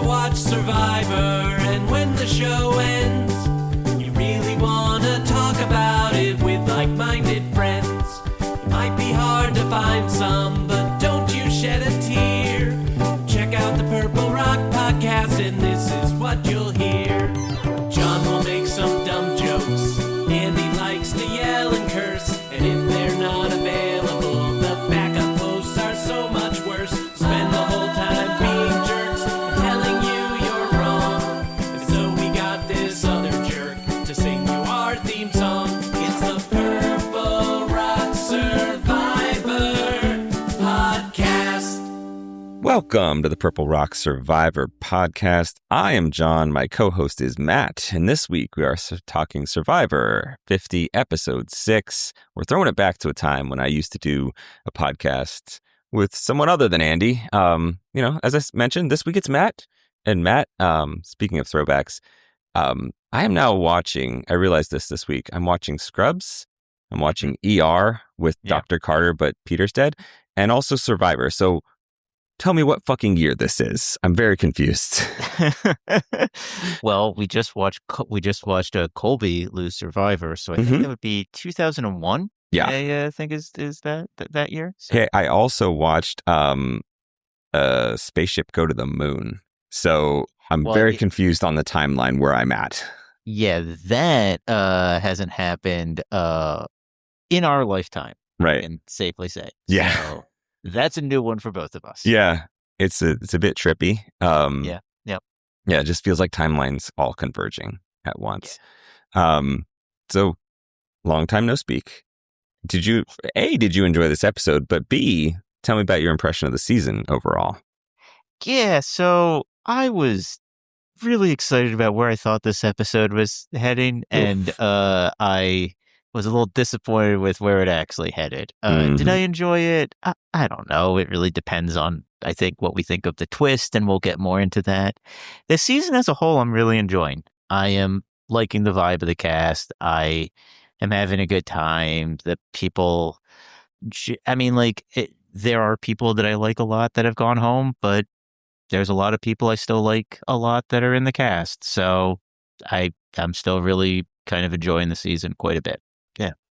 watch Survivor, and when the show ends, you really want to talk about it with like-minded friends. It might be hard to find some, but don't you shed a tear. Check out the Purple Rock Podcast, and this is what you'll hear. John will make some dumb jokes, Andy likes to yell and curse, and if they're not available, the backup hosts are so much worse. Spend the whole time being jerks, telling you you're wrong, and so we got this other jerk to sing you our theme song. It's the Purple Rock Survivor Podcast. Welcome to the Purple Rock Survivor Podcast. I am John. My co-host is Matt. And this week we are talking Survivor 50, Episode 6. We're throwing it back to a time when I used to do a podcast with someone other than Andy. As I mentioned, this week it's Matt. And Matt, speaking of throwbacks, I am now watching, I realized this week, I'm watching Scrubs. I'm watching ER with Dr. Carter, but Peter's dead. And also Survivor. So tell me what fucking year this is. I'm very confused. Well, we just watched Colby lose Survivor, so I think that would be 2001. Yeah, I think is that year. So. Hey, I also watched a spaceship go to the moon, so I'm very confused on the timeline where I'm at. Yeah, that hasn't happened in our lifetime, right? I can safely say. Yeah. So that's a new one for both of us. Yeah, it's a bit trippy. Yeah, it just feels like timelines all converging at once. Yeah. So long time no speak. Did you enjoy this episode? But B, tell me about your impression of the season overall. Yeah, so I was really excited about where I thought this episode was heading, and I was a little disappointed with where it actually headed. Did I enjoy it? I don't know. It really depends on, I think, what we think of the twist, and we'll get more into that. The season as a whole, I'm really enjoying. I am liking the vibe of the cast. I am having a good time. The people, there are people that I like a lot that have gone home, but there's a lot of people I still like a lot that are in the cast. So I'm still really kind of enjoying the season quite a bit.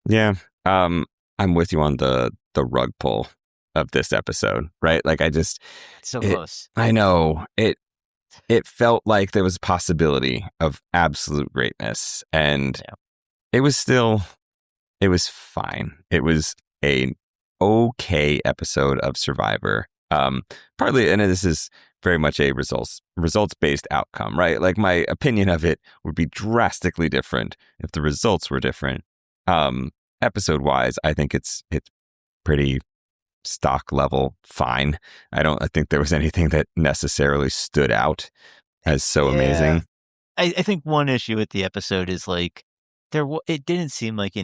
Yeah. I'm with you on the rug pull of this episode, right? Like it's so close. I know. It felt like there was a possibility of absolute greatness, and it was fine. It was a okay episode of Survivor. Partly, and this is very much a results-based outcome, right? Like, my opinion of it would be drastically different if the results were different. Episode-wise, I think it's pretty stock level fine. I think there was anything that necessarily stood out as so amazing. I think one issue with the episode is like it didn't seem like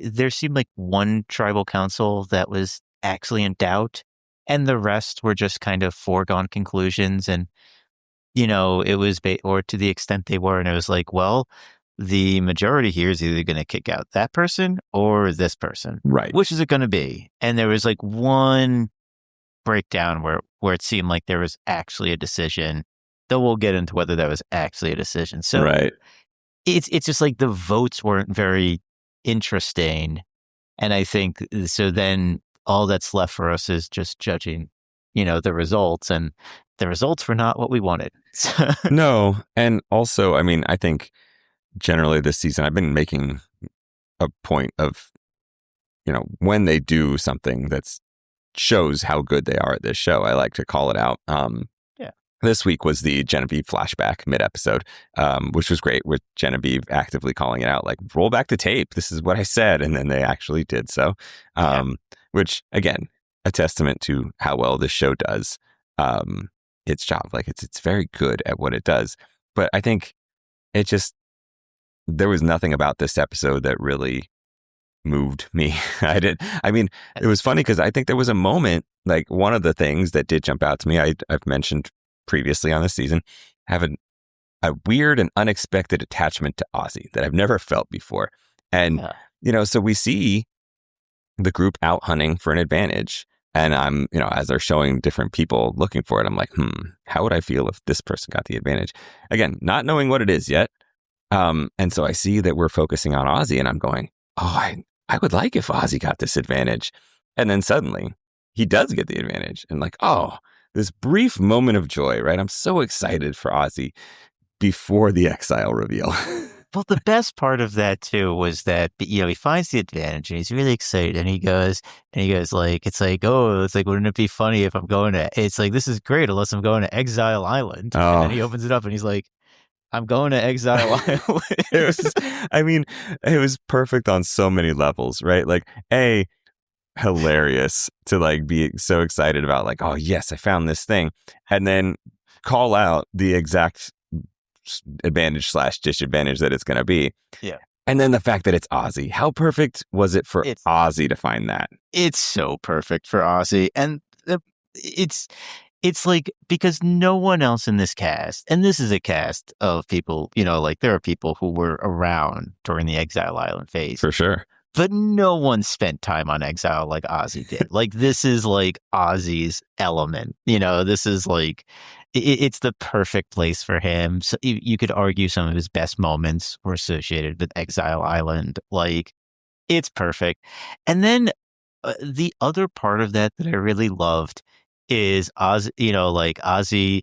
there seemed like one tribal council that was actually in doubt, and the rest were just kind of foregone conclusions. And it was or to the extent they were, and it was like, well, the majority here is either going to kick out that person or this person. Right. Which is it going to be? And there was like one breakdown where it seemed like there was actually a decision, though we'll get into whether that was actually a decision. So right. It's just like the votes weren't very interesting. And I think, so then all that's left for us is just judging, the results, and the results were not what we wanted. No. And also, I think generally this season, I've been making a point of, when they do something that shows how good they are at this show, I like to call it out. This week was the Genevieve flashback mid-episode, which was great, with Genevieve actively calling it out, like, roll back the tape. This is what I said. And then they actually did so, which, again, a testament to how well this show does its job. Like, it's very good at what it does. But I think there was nothing about this episode that really moved me. It was funny because I think there was a moment, like, one of the things that did jump out to me, I've mentioned previously on this season, have a weird and unexpected attachment to Ozzy that I've never felt before. And, so we see the group out hunting for an advantage, And I'm, as they're showing different people looking for it, I'm like, how would I feel if this person got the advantage? Again, not knowing what it is yet. And so I see that we're focusing on Ozzy and I'm going, I would like if Ozzy got this advantage. And then suddenly he does get the advantage. And like, this brief moment of joy, right? I'm so excited for Ozzy before the Exile reveal. Well, the best part of that too was that, he finds the advantage and he's really excited and he goes like, wouldn't it be funny if I'm going to, it's like, this is great unless I'm going to Exile Island. And then he opens it up and he's like, I'm going to Exile Island. It was perfect on so many levels, right? Like, hilarious to like be so excited about like, oh yes, I found this thing. And then call out the exact advantage / disadvantage that it's going to be. Yeah. And then the fact that it's Ozzy. How perfect was it for Ozzy to find that? It's so perfect for Ozzy. And it's like, because no one else in this cast, and this is a cast of people, like there are people who were around during the Exile Island phase. For sure. But no one spent time on Exile like Ozzy did. Like, this is like Ozzy's element. This is like, it's the perfect place for him. So you could argue some of his best moments were associated with Exile Island. Like, it's perfect. And then the other part of that I really loved is Ozzy, Ozzy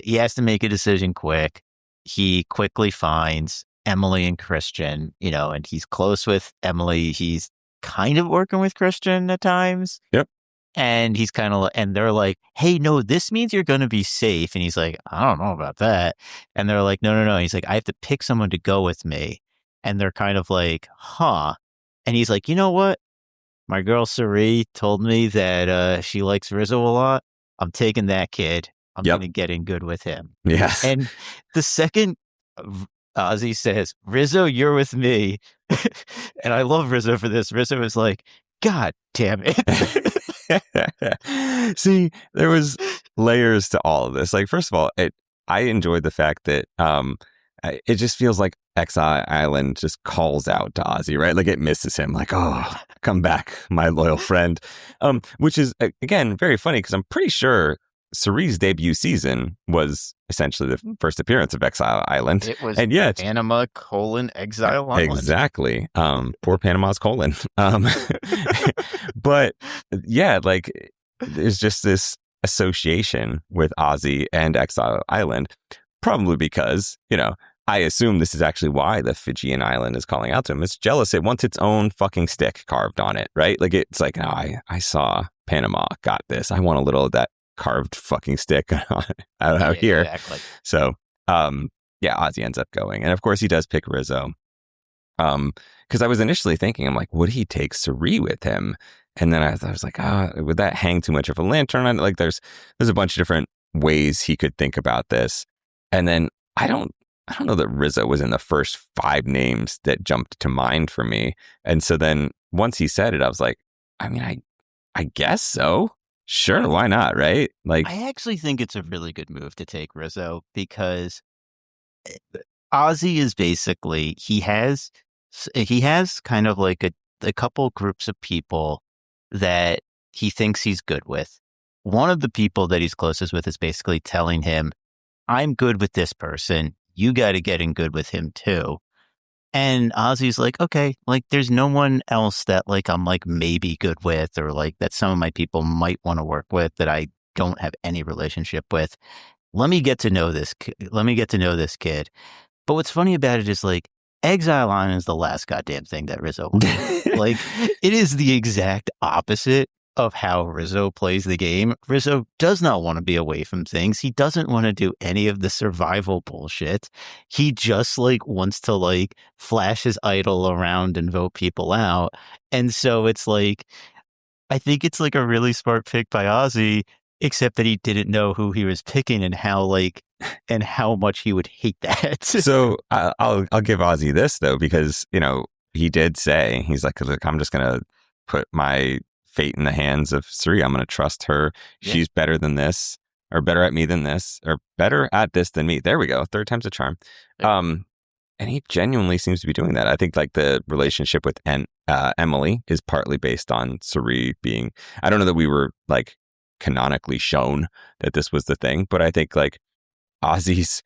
he has to make a decision quick. He quickly finds Emily and Christian, and he's close with Emily. He's kind of working with Christian at times. Yep. And he's and they're like, hey, no, this means you're going to be safe. And he's like, I don't know about that. And they're like, no. He's like, I have to pick someone to go with me. And they're kind of like, huh. And he's like, you know what? My girl Cirie told me that she likes Rizzo a lot. I'm taking that kid. I'm going to get in good with him. Yes. And the second Ozzy says, Rizzo, you're with me. And I love Rizzo for this. Rizzo is like, God damn it. See, there was layers to all of this. Like, first of all, I enjoyed the fact that it just feels like Exile Island just calls out to Ozzy, right? Like, it misses him. Like, oh, come back, my loyal friend. Which is, again, very funny because I'm pretty sure Cirie's debut season was essentially the first appearance of Exile Island. It was Panama Exile Island. Exactly. Poor Panama's colon. But yeah, like there's just this association with Ozzy and Exile Island, probably because, I assume this is actually why the Fijian island is calling out to him. It's jealous. It wants its own fucking stick carved on it, right? Like, it's like, I saw Panama got this. I want a little of that carved fucking stick out here. Exactly. So, Ozzy ends up going. And of course he does pick Rizzo. Because I was initially thinking, I'm like, would he take Cirie with him? And then I was like, would that hang too much of a lantern on it? Like, there's a bunch of different ways he could think about this. And then I don't know that Rizzo was in the first 5 names that jumped to mind for me. And so then once he said it, I was like, I guess so. Sure, why not, right? Like, I actually think it's a really good move to take Rizzo because Ozzy is basically, he has kind of like a couple groups of people that he thinks he's good with. One of the people that he's closest with is basically telling him, I'm good with this person. You got to get in good with him too. And Ozzy's like, okay, like there's no one else that like I'm like maybe good with, or like that some of my people might want to work with that I don't have any relationship with. Let me get to know this. Let me get to know this kid. But what's funny about it is like Exile Island is the last goddamn thing that Rizzo wants. Like, it is the exact opposite of how Rizzo plays the game. Rizzo does not want to be away from things. He doesn't want to do any of the survival bullshit. He just like wants to like flash his idol around and vote people out. And so it's like, I think it's like a really smart pick by Ozzy, except that he didn't know who he was picking and how much he would hate that. So I'll give Ozzy this though, because, he did say, he's like, I'm just going to put my fate in the hands of Cirie. I'm going to trust her. Yeah. She's better than this, or better at me than this, or better at this than me. There we go. 3rd time's a charm. And he genuinely seems to be doing that. I think like the relationship with Emily is partly based on Cirie being, I don't know that we were like canonically shown that this was the thing, but I think like Ozzy's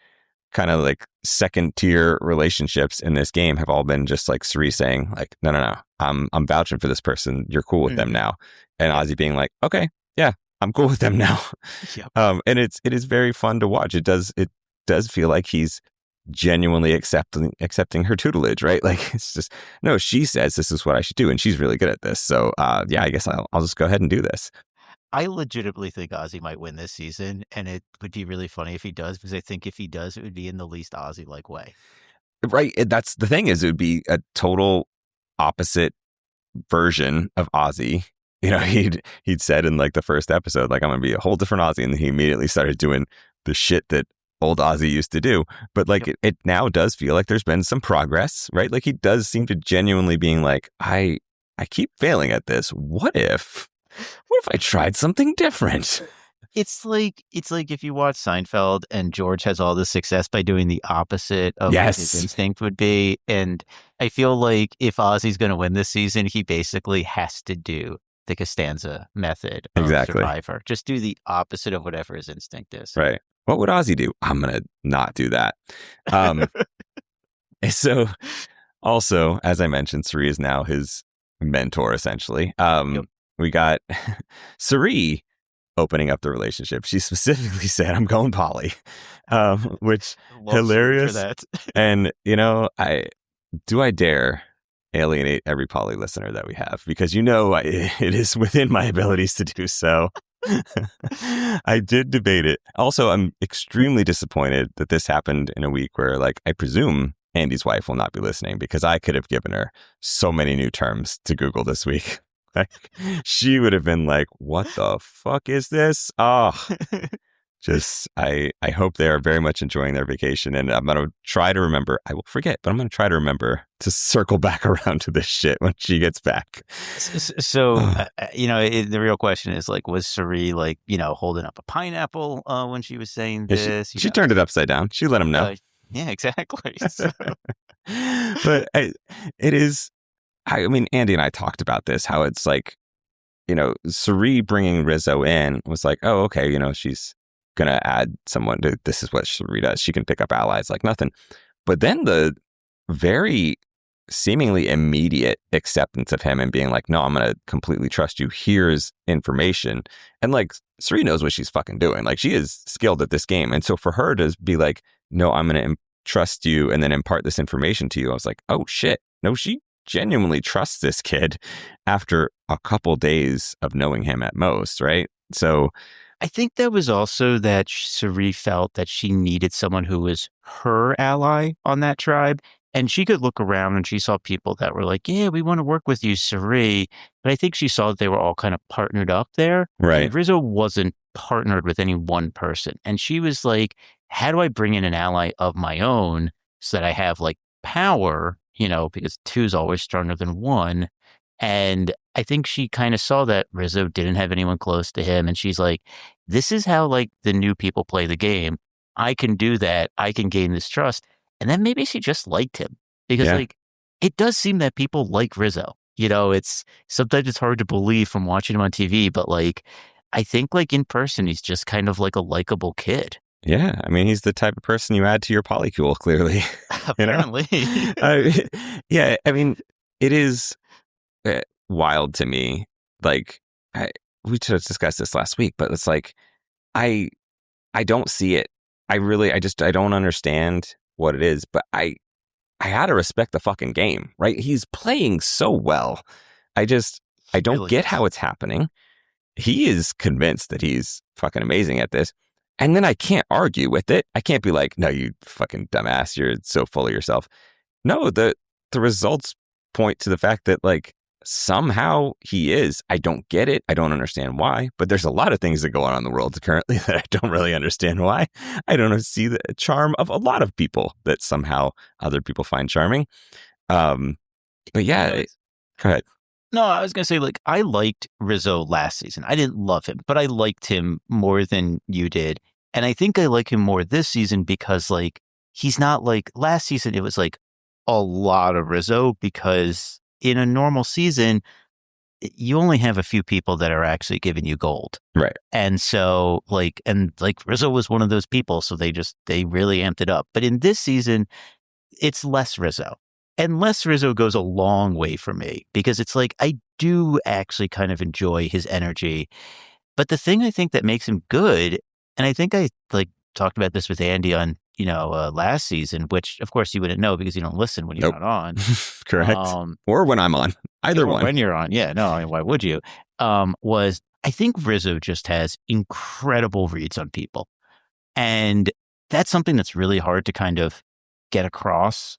kind of like second tier relationships in this game have all been just like Cirie saying like, no, I'm vouching for this person. You're cool with them now. And Ozzy being like, okay, yeah, I'm cool with them now. Yep. And it is very fun to watch. It does feel like he's genuinely accepting her tutelage, right? Like it's just, no, she says this is what I should do. And she's really good at this. So yeah, I guess I'll just go ahead and do this. I legitimately think Ozzy might win this season, and it would be really funny if he does, because I think if he does, it would be in the least Ozzy-like way. Right. That's the thing, is it would be a total opposite version of Ozzy. You know, he'd said in like the first episode, like, I'm going to be a whole different Ozzy. And then he immediately started doing the shit that old Ozzy used to do. But like it now does feel like there's been some progress, right? Like he does seem to genuinely being like, I keep failing at this. What if I tried something different? It's like if you watch Seinfeld and George has all the success by doing the opposite of what his instinct would be. And I feel like if Ozzy's going to win this season, he basically has to do the Costanza method of Survivor. Just do the opposite of whatever his instinct is. Right. What would Ozzy do? I'm going to not do that. So also, as I mentioned, Cirie is now his mentor, essentially. We got Cirie opening up the relationship. She specifically said, I'm going poly, which hilarious. And, you know, I dare alienate every poly listener that we have, because, you know, it is within my abilities to do so. I did debate it. Also, I'm extremely disappointed that this happened in a week where, like, I presume Andy's wife will not be listening, because I could have given her so many new terms to Google this week. Like, she would have been like, what the fuck is this? Oh, just, I hope they are very much enjoying their vacation. And I'm going to try to remember, I will forget, but I'm going to try to remember to circle back around to this shit when she gets back. So, you know, the real question is, like, was Cirie, like, you know, holding up a pineapple when she was saying this? She turned it upside down. She let him know. Yeah, exactly. So. But it is, I mean, Andy and I talked about this, how it's like, you know, Cirie bringing Rizzo in was like, oh, okay, you know, she's going to add someone to, this is what Cirie does. She can pick up allies like nothing. But then the very seemingly immediate acceptance of him and being like, no, I'm going to completely trust you. Here's information. And like, Cirie knows what she's fucking doing. Like, she is skilled at this game. And so for her to be like, no, I'm going to trust you and then impart this information to you, I was like, oh shit. No, she genuinely trusts this kid after a couple days of knowing him at most, right? So I think that was also that Cirie felt that she needed someone who was her ally on that tribe. And she could look around and she saw people that were like, yeah, we want to work with you, Cirie. But I think she saw that they were all kind of partnered up there. Right. And Rizzo wasn't partnered with any one person. And she was like, how do I bring in an ally of my own so that I have like power, you know, because 2 is always stronger than 1. And I think she kind of saw that Rizzo didn't have anyone close to him. And she's like, this is how like the new people play the game. I can do that. I can gain this trust. And then maybe she just liked him, because like, it does seem that people like Rizzo. You know, sometimes it's hard to believe from watching him on TV, but like, I think like in person, he's just kind of like a likable kid. Yeah, I mean, he's the type of person you add to your polycule, clearly. Apparently. Yeah, I mean, it is wild to me. Like, we just discussed this last week, but it's like, I don't see it. I don't understand what it is, but I gotta respect the fucking game, right? He's playing so well. I don't really get how it's happening. He is convinced that he's fucking amazing at this. And then I can't argue with it. I can't be like, no, you fucking dumbass, you're so full of yourself. No, the results point to the fact that like somehow he is. I don't get it. I don't understand why, but there's a lot of things that go on in the world currently that I don't really understand why. I don't see the charm of a lot of people that somehow other people find charming. But yeah, go ahead. No, I was going to say, like, I liked Rizzo last season. I didn't love him, but I liked him more than you did. And I think I like him more this season because, like, he's not like last season. It was like, a lot of Rizzo because in a normal season, you only have a few people that are actually giving you gold. Right. And so Rizzo was one of those people. So they really amped it up. But in this season, it's less Rizzo. And less Rizzo goes a long way for me because it's like I do actually kind of enjoy his energy. But the thing I think that makes him good, and I think I talked about this with Andy on last season, which of course you wouldn't know because you don't listen when you're Nope. not on. Correct. Or when I'm on. Either one. When you're on. Yeah, no, I mean, why would you? Was I think Rizzo just has incredible reads on people. And that's something that's really hard to kind of get across.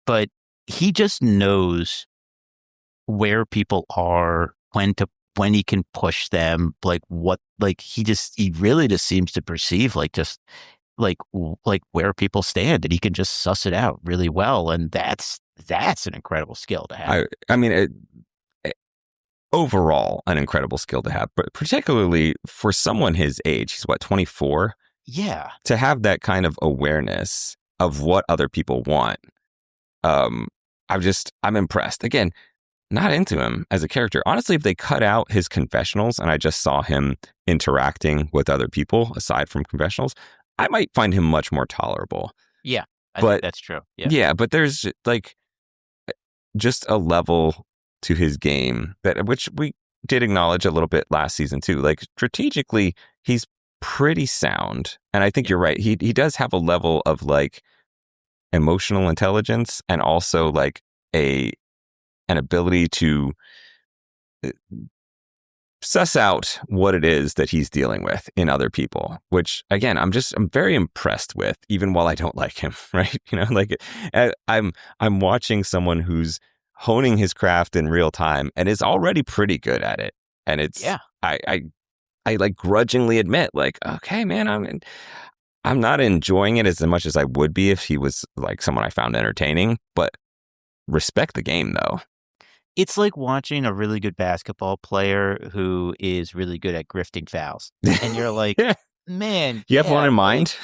But he just knows where people are, when he can push them, he really just seems to perceive where people stand, and he can just suss it out really well, and that's an incredible skill to have. I mean, overall, an incredible skill to have, but particularly for someone his age, he's 24? Yeah. To have that kind of awareness of what other people want. I'm impressed. Again, not into him as a character. Honestly, if they cut out his confessionals and I just saw him interacting with other people aside from confessionals, I might find him much more tolerable. Yeah, I think that's true. Yeah, but there's just a level to his game which we did acknowledge a little bit last season too. Strategically, he's pretty sound. And I think you're right. He does have a level of emotional intelligence and also an ability to suss out what it is that he's dealing with in other people, which again, I'm very impressed with, even while I don't like him, right? I'm watching someone who's honing his craft in real time and is already pretty good at it. And it's, I grudgingly admit okay, man, I'm not enjoying it as much as I would be if he was someone I found entertaining, but respect the game though. It's like watching a really good basketball player who is really good at grifting fouls. And you're like, man. You have one in mind?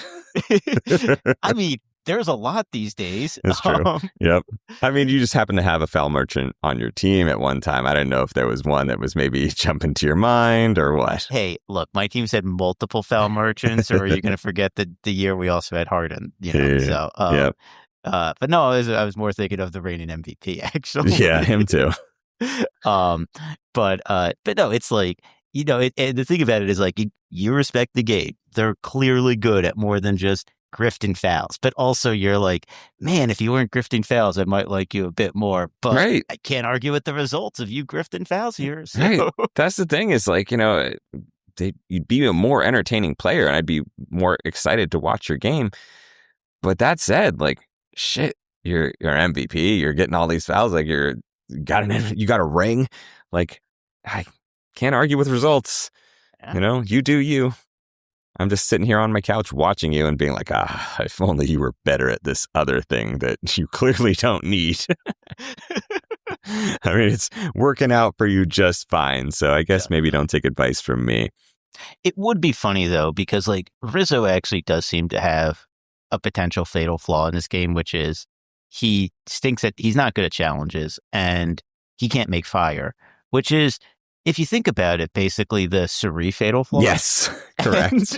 I mean, there's a lot these days. That's true. Yep. I mean, you just happen to have a foul merchant on your team at one time. I didn't know if there was one that was maybe jumping to your mind or what. Hey, look, my team's had multiple foul merchants, or are you going to forget the year we also had Harden? Yep. But no, I was more thinking of the reigning MVP, actually. Yeah, him too. But no, it's and the thing about it is you respect the game. They're clearly good at more than just grifting fouls, but also you're man, if you weren't grifting fouls, I might like you a bit more. But right. I can't argue with the results of you grifting fouls here. So. Right. That's the thing is you'd be a more entertaining player, and I'd be more excited to watch your game. But that said, shit, you're MVP. You're getting all these fouls. You got a ring. I can't argue with results. Yeah. You do you. I'm just sitting here on my couch watching you and being if only you were better at this other thing that you clearly don't need. I mean, it's working out for you just fine. So I guess maybe don't take advice from me. It would be funny though, because Rizzo actually does seem to have a potential fatal flaw in this game, which is he stinks at, he's not good at challenges and he can't make fire, which is, if you think about it, basically the Cirie fatal flaw. Yes, correct.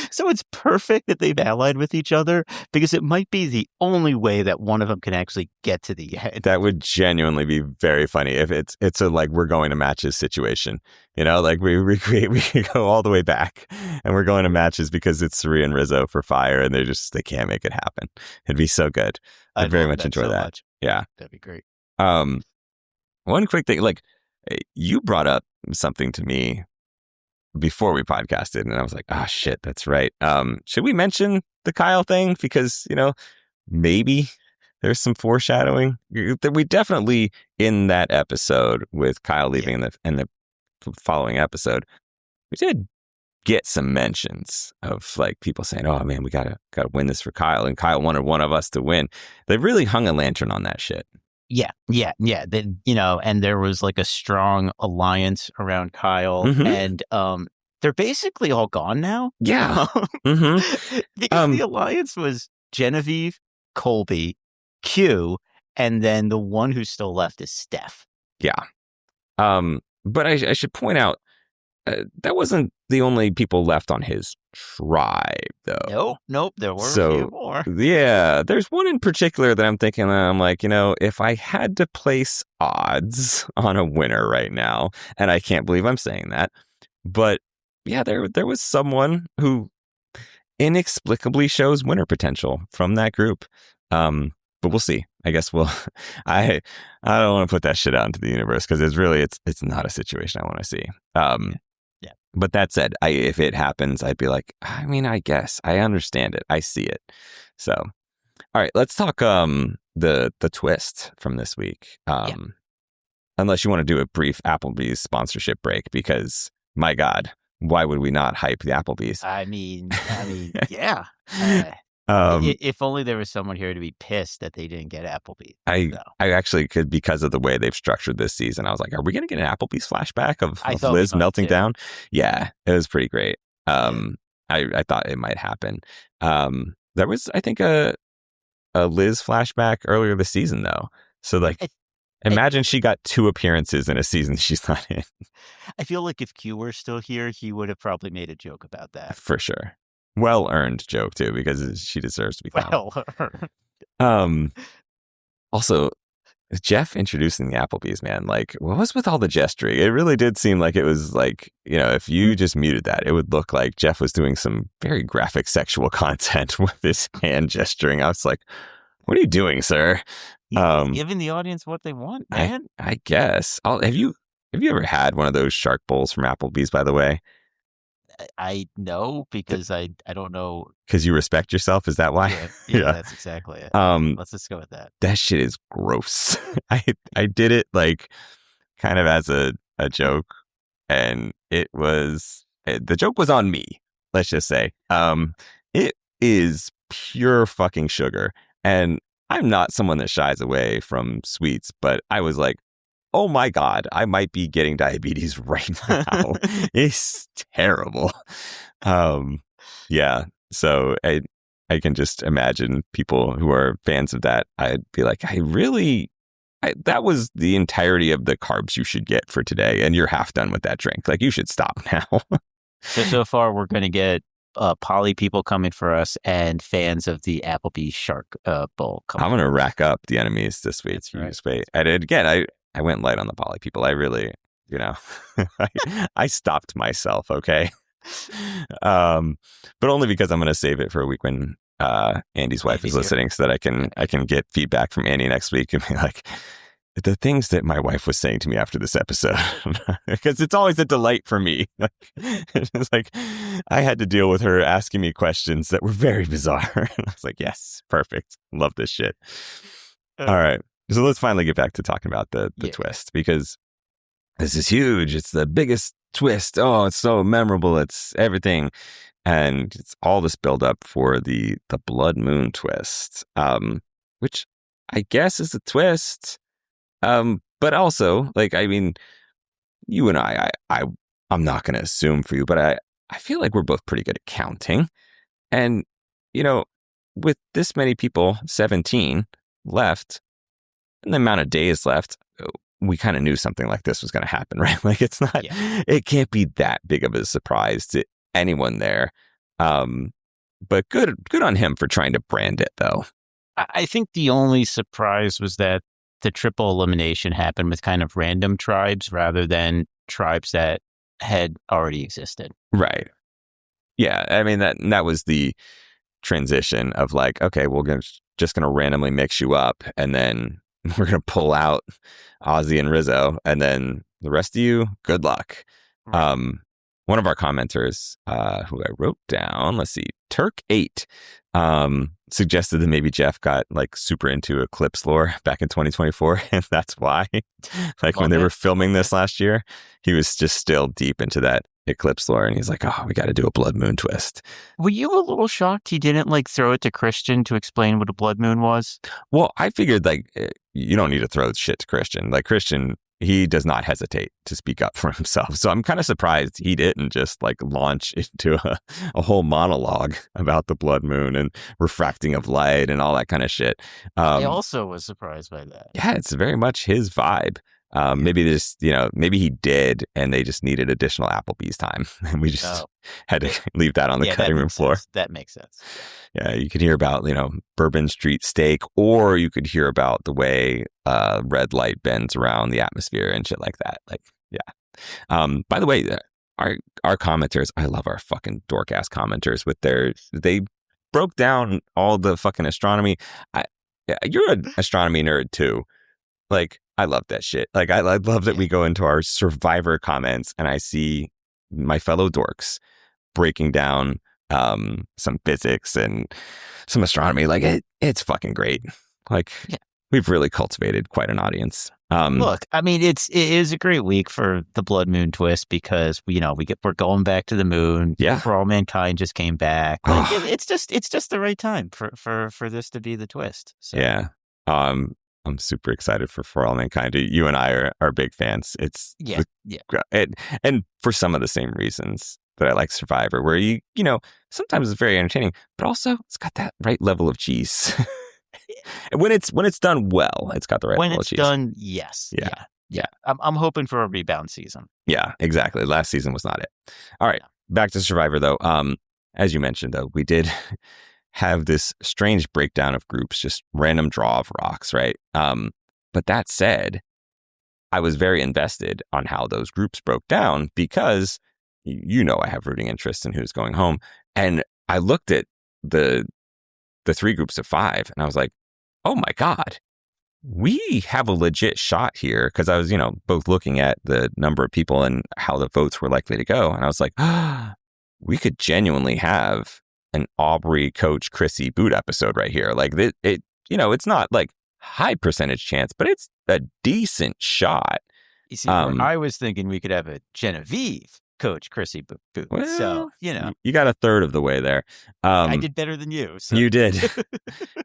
So it's perfect that they've allied with each other because it might be the only way that one of them can actually get to the end. That would genuinely be very funny if it's a we're going to matches situation. We go all the way back and we're going to matches because it's Cirie and Rizzo for fire and they can't make it happen. It'd be so good. I'd very much enjoy that. Much. Yeah. That'd be great. One quick thing, you brought up something to me before we podcasted and I was like, oh shit, that's right. Should we mention the Kyle thing? Because, maybe there's some foreshadowing that we definitely in that episode with Kyle leaving in the following episode, we did get some mentions of people saying, oh man, we gotta win this for Kyle. And Kyle wanted one of us to win. They really hung a lantern on that shit. Yeah. Then, and there was a strong alliance around Kyle, and they're basically all gone now. Yeah. Because the alliance was Genevieve, Colby, Q, and then the one who's still left is Steph. Yeah. But I should point out that wasn't the only people left on his tribe, though. Nope. There were a few more. Yeah, there's one in particular that I'm thinking, I'm like, if I had to place odds on a winner right now, and I can't believe I'm saying that, but yeah, there was someone who inexplicably shows winner potential from that group. But we'll see. I guess I don't want to put that shit out into the universe because it's not a situation I want to see. Yeah. But that said, if it happens, I'd be like, I mean, I guess I understand it. I see it. So, all right, let's talk the twist from this week. Unless you want to do a brief Applebee's sponsorship break, because my God, why would we not hype the Applebee's? I mean, yeah. If only there was someone here to be pissed that they didn't get Applebee's. I actually could, because of the way they've structured this season. I was like, are we going to get an Applebee's flashback of Liz melting down? Yeah, it was pretty great. I thought it might happen. There was, I think, a Liz flashback earlier this season, though. So, like, imagine she got 2 appearances in a season she's not in. I feel like if Q were still here, he would have probably made a joke about that. For sure. Well-earned joke, too, because she deserves to be found. Well-earned. Also, Jeff introducing the Applebee's, man, like, what was with all the gesturing? It really did seem like it was like, if you just muted that, it would look like Jeff was doing some very graphic sexual content with his hand gesturing. I was like, what are you doing, sir? Giving the audience what they want, man. I guess. Have you ever had one of those shark bowls from Applebee's, by the way? I know, because I don't know. Because you respect yourself? Is that why? Yeah, that's exactly it. Let's just go with that. That shit is gross. I did it like kind of as a joke, and the joke was on me, let's just say. It is pure fucking sugar, and I'm not someone that shies away from sweets, but I was like, oh my God, I might be getting diabetes right now. It's terrible. Yeah. So I can just imagine people who are fans of that. I'd be like, that was the entirety of the carbs you should get for today, and you're half done with that drink. Like, you should stop now. So far, we're going to get poly people coming for us and fans of the Applebee's Shark Bowl coming. I'm going to rack up the enemies this week. That's right. Just wait. I went light on the poly people. I really, I stopped myself. Okay. But only because I'm going to save it for a week when Andy's wife is listening, so that I can get feedback from Andy next week and be like, the things that my wife was saying to me after this episode, because it's always a delight for me. It's like I had to deal with her asking me questions that were very bizarre. And I was like, yes, perfect. Love this shit. All right. So let's finally get back to talking about the twist, because this is huge. It's the biggest twist. Oh, it's so memorable. It's everything. And it's all this buildup for the blood moon twist, which I guess is a twist. But also, like, I mean, you and I'm not going to assume for you, but I feel like we're both pretty good at counting. And, with this many people, 17 left, and the amount of days left, we kind of knew something like this was going to happen, right? Like, it's not, it can't be that big of a surprise to anyone there. But good on him for trying to brand it, though. I think the only surprise was that the triple elimination happened with kind of random tribes rather than tribes that had already existed. Right. Yeah. I mean, that was the transition of like, okay, we're just going to randomly mix you up, and then we're going to pull out Ozzy and Rizzo, and then the rest of you, good luck. Right. One of our commenters, who I wrote down, let's see, Turk8, suggested that maybe Jeff got like super into Eclipse lore back in 2024, and that's why, like, when they were filming this last year, he was just still deep into that Eclipse lore, and he's like, oh, we got to do a blood moon twist. Were you a little shocked he didn't like throw it to Christian to explain what a blood moon was? Well, I figured like you don't need to throw shit to Christian. Like, Christian, he does not hesitate to speak up for himself. So I'm kind of surprised he didn't just like launch into a whole monologue about the blood moon and refracting of light and all that kind of shit. I also was surprised by that. Yeah, it's very much his vibe. Maybe this, maybe he did, and they just needed additional Applebee's time, and we just had to leave that on the cutting room floor. That makes sense. Yeah, you could hear about Bourbon Street steak, or you could hear about the way red light bends around the atmosphere and shit like that. Like, yeah. By the way, our commenters, I love our fucking dork ass commenters with they broke down all the fucking astronomy. You're an astronomy nerd too. Like, I love that shit. Like, I love that we go into our Survivor comments and I see my fellow dorks breaking down some physics and some astronomy. Like, it's fucking great. Like, we've really cultivated quite an audience. Look, I mean, it is a great week for the blood moon twist because we're going back to the moon. Yeah, For All Mankind just came back. Like, it's just the right time for this to be the twist. So. Yeah. I'm super excited for All Mankind. You and I are big fans. It's and for some of the same reasons that I like Survivor, where you sometimes it's very entertaining, but also it's got that right level of cheese. And when it's done well, it's got the right level of cheese. When it's done, yes. Yeah. I'm hoping for a rebound season. Yeah, exactly. Last season was not it. All right, back to Survivor though. As you mentioned though, we did have this strange breakdown of groups, just random draw of rocks, right? But that said, I was very invested on how those groups broke down because I have rooting interest in who's going home. And I looked at the three groups of 5 and I was like, oh my God, we have a legit shot here. Cause I was, both looking at the number of people and how the votes were likely to go. And I was like, we could genuinely have an Aubrey Coach Chrissy boot episode right here. Like it's not like high percentage chance, but it's a decent shot. You see, I was thinking we could have a Genevieve Coach Chrissy boot. Well, so, you got a third of the way there. I did better than you. So. You did.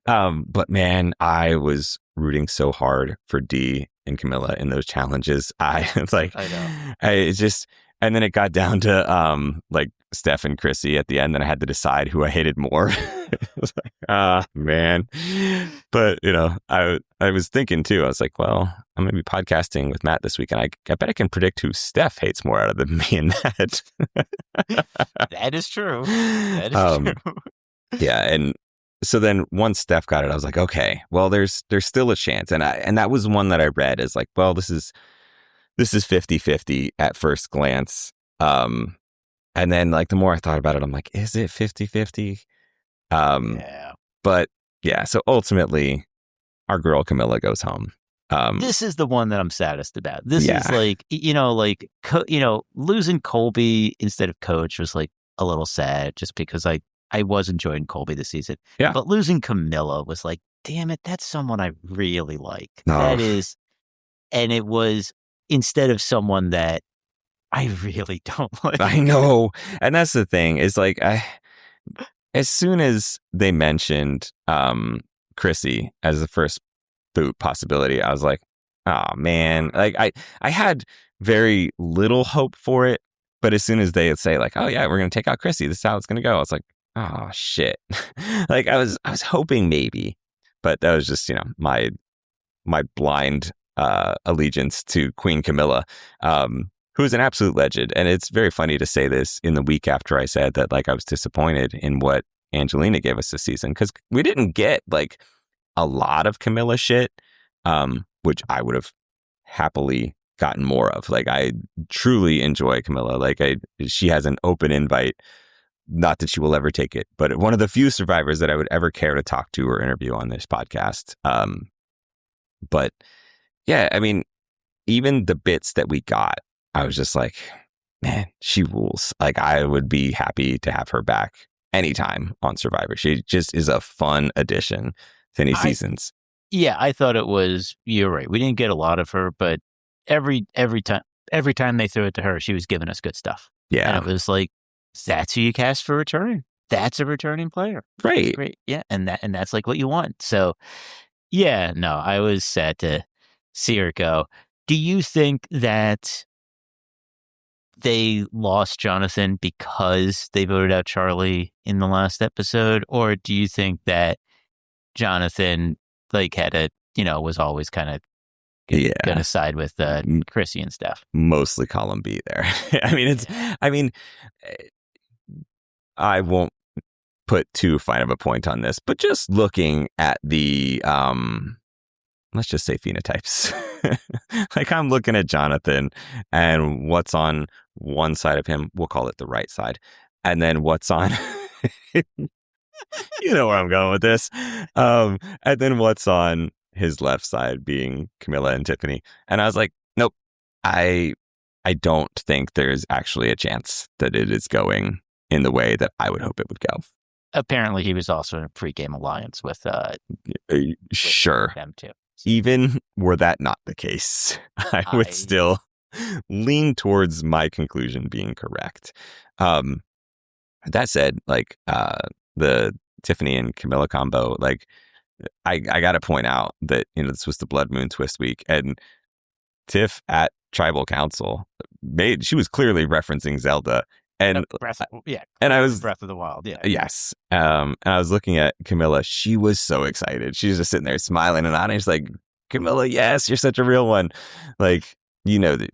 But man, I was rooting so hard for Dee and Kamilla in those challenges. It's like, I know. It's just, and then it got down to like Steph and Chrissy at the end, and I had to decide who I hated more. It was like, man. But I was thinking too. I was like, well, I'm gonna be podcasting with Matt this week, and I bet I can predict who Steph hates more out of me and Matt. That is true. That is true. Yeah, and so then once Steph got it, I was like, okay, well, there's still a chance, and that was one that I read as like, well, this is 50-50 at first glance. And then like the more I thought about it, I'm like, is it 50-50? Yeah. But yeah, so ultimately our girl Kamilla goes home. This is the one that I'm saddest about. This is like, losing Colby instead of Coach was like a little sad just because I was enjoying Colby this season. Yeah. But losing Kamilla was like, damn it, that's someone I really like. Oh. That is, and it was instead of someone that I really don't like. I know. And that's the thing is like, as soon as they mentioned Chrissy as the first boot possibility, I was like, oh man, like I had very little hope for it. But as soon as they would say like, oh yeah, we're going to take out Chrissy, this is how it's going to go. I was like, oh shit. Like I was hoping maybe, but that was just, my blind allegiance to Queen Kamilla, who is an absolute legend. And it's very funny to say this in the week after I said that like I was disappointed in what Angelina gave us this season, because we didn't get like a lot of Kamilla shit, which I would have happily gotten more of. Like I truly enjoy Kamilla. Like she has an open invite. Not that she will ever take it, but one of the few survivors that I would ever care to talk to or interview on this podcast. But yeah, I mean, even the bits that we got, I was just like, man, she rules. Like I would be happy to have her back anytime on Survivor. She just is a fun addition to any seasons. Yeah, I thought it was, you're right. We didn't get a lot of her, but every time they threw it to her, she was giving us good stuff. Yeah. And it was like, that's who you cast for return. That's a returning player. Right. Great. Yeah. And that's like what you want. So yeah, no, I was sad to see her go. Do you think that they lost Jonathan because they voted out Charlie in the last episode? Or do you think that Jonathan had a, was always kind of going to side with Chrissy and stuff? Mostly column B there. I won't put too fine of a point on this, but just looking at the, let's just say phenotypes. I'm looking at Jonathan and what's on one side of him, we'll call it the right side. And then what's on, you know where I'm going with this. And then what's on his left side being Kamilla and Tiffany. And I was like, nope, I don't think there's actually a chance that it is going in the way that I would hope it would go. Apparently he was also in a pregame alliance with sure. them too. Even were that not the case, I would still lean towards my conclusion being correct. That said, the Tiffany and Kamilla combo, I got to point out that, this was the Blood Moon Twist week, and Tiff at Tribal Council she was clearly referencing Zelda. And and I was Breath of the Wild, yeah. Yes. And I was looking at Kamilla. She was so excited. She was just sitting there smiling and on. And she's like, Kamilla, yes, you're such a real one. That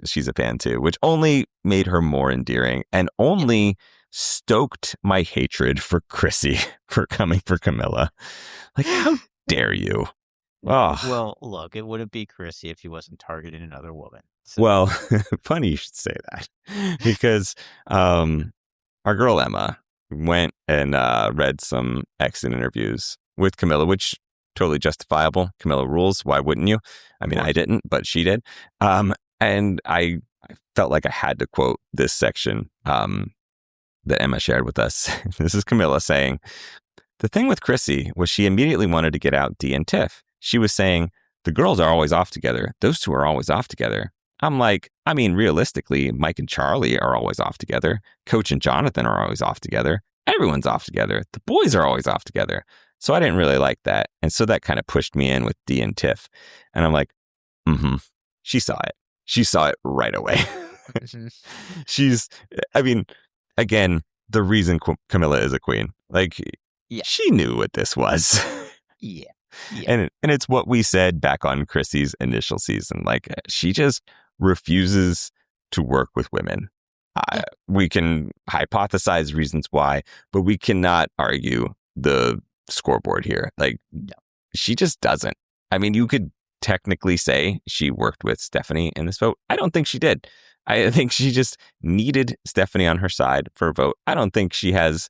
she's a fan too, which only made her more endearing and only stoked my hatred for Chrissy for coming for Kamilla. How dare you? Oh. Well, look, it wouldn't be Chrissy if he wasn't targeting another woman. So. Well, funny you should say that, because our girl Emma went and read some exit interviews with Kamilla, which totally justifiable. Kamilla rules. Why wouldn't you? I mean, I didn't, but she did. And I felt like I had to quote this section that Emma shared with us. This is Kamilla saying, the thing with Chrissy was she immediately wanted to get out Dee and Tiff. She was saying, the girls are always off together. Those two are always off together. I'm like, realistically, Mike and Charlie are always off together. Coach and Jonathan are always off together. Everyone's off together. The boys are always off together. So I didn't really like that. And so that kind of pushed me in with Dee and Tiff. And I'm like, she saw it. She saw it right away. Again, the reason Kamilla is a queen. She knew what this was. Yeah. And it's what we said back on Chrissy's initial season. She just refuses to work with women. We can hypothesize reasons why, but we cannot argue the scoreboard here. She just doesn't. You could technically say she worked with Stephanie in this vote. I don't think she did. I think she just needed Stephanie on her side for a vote. I don't think she has.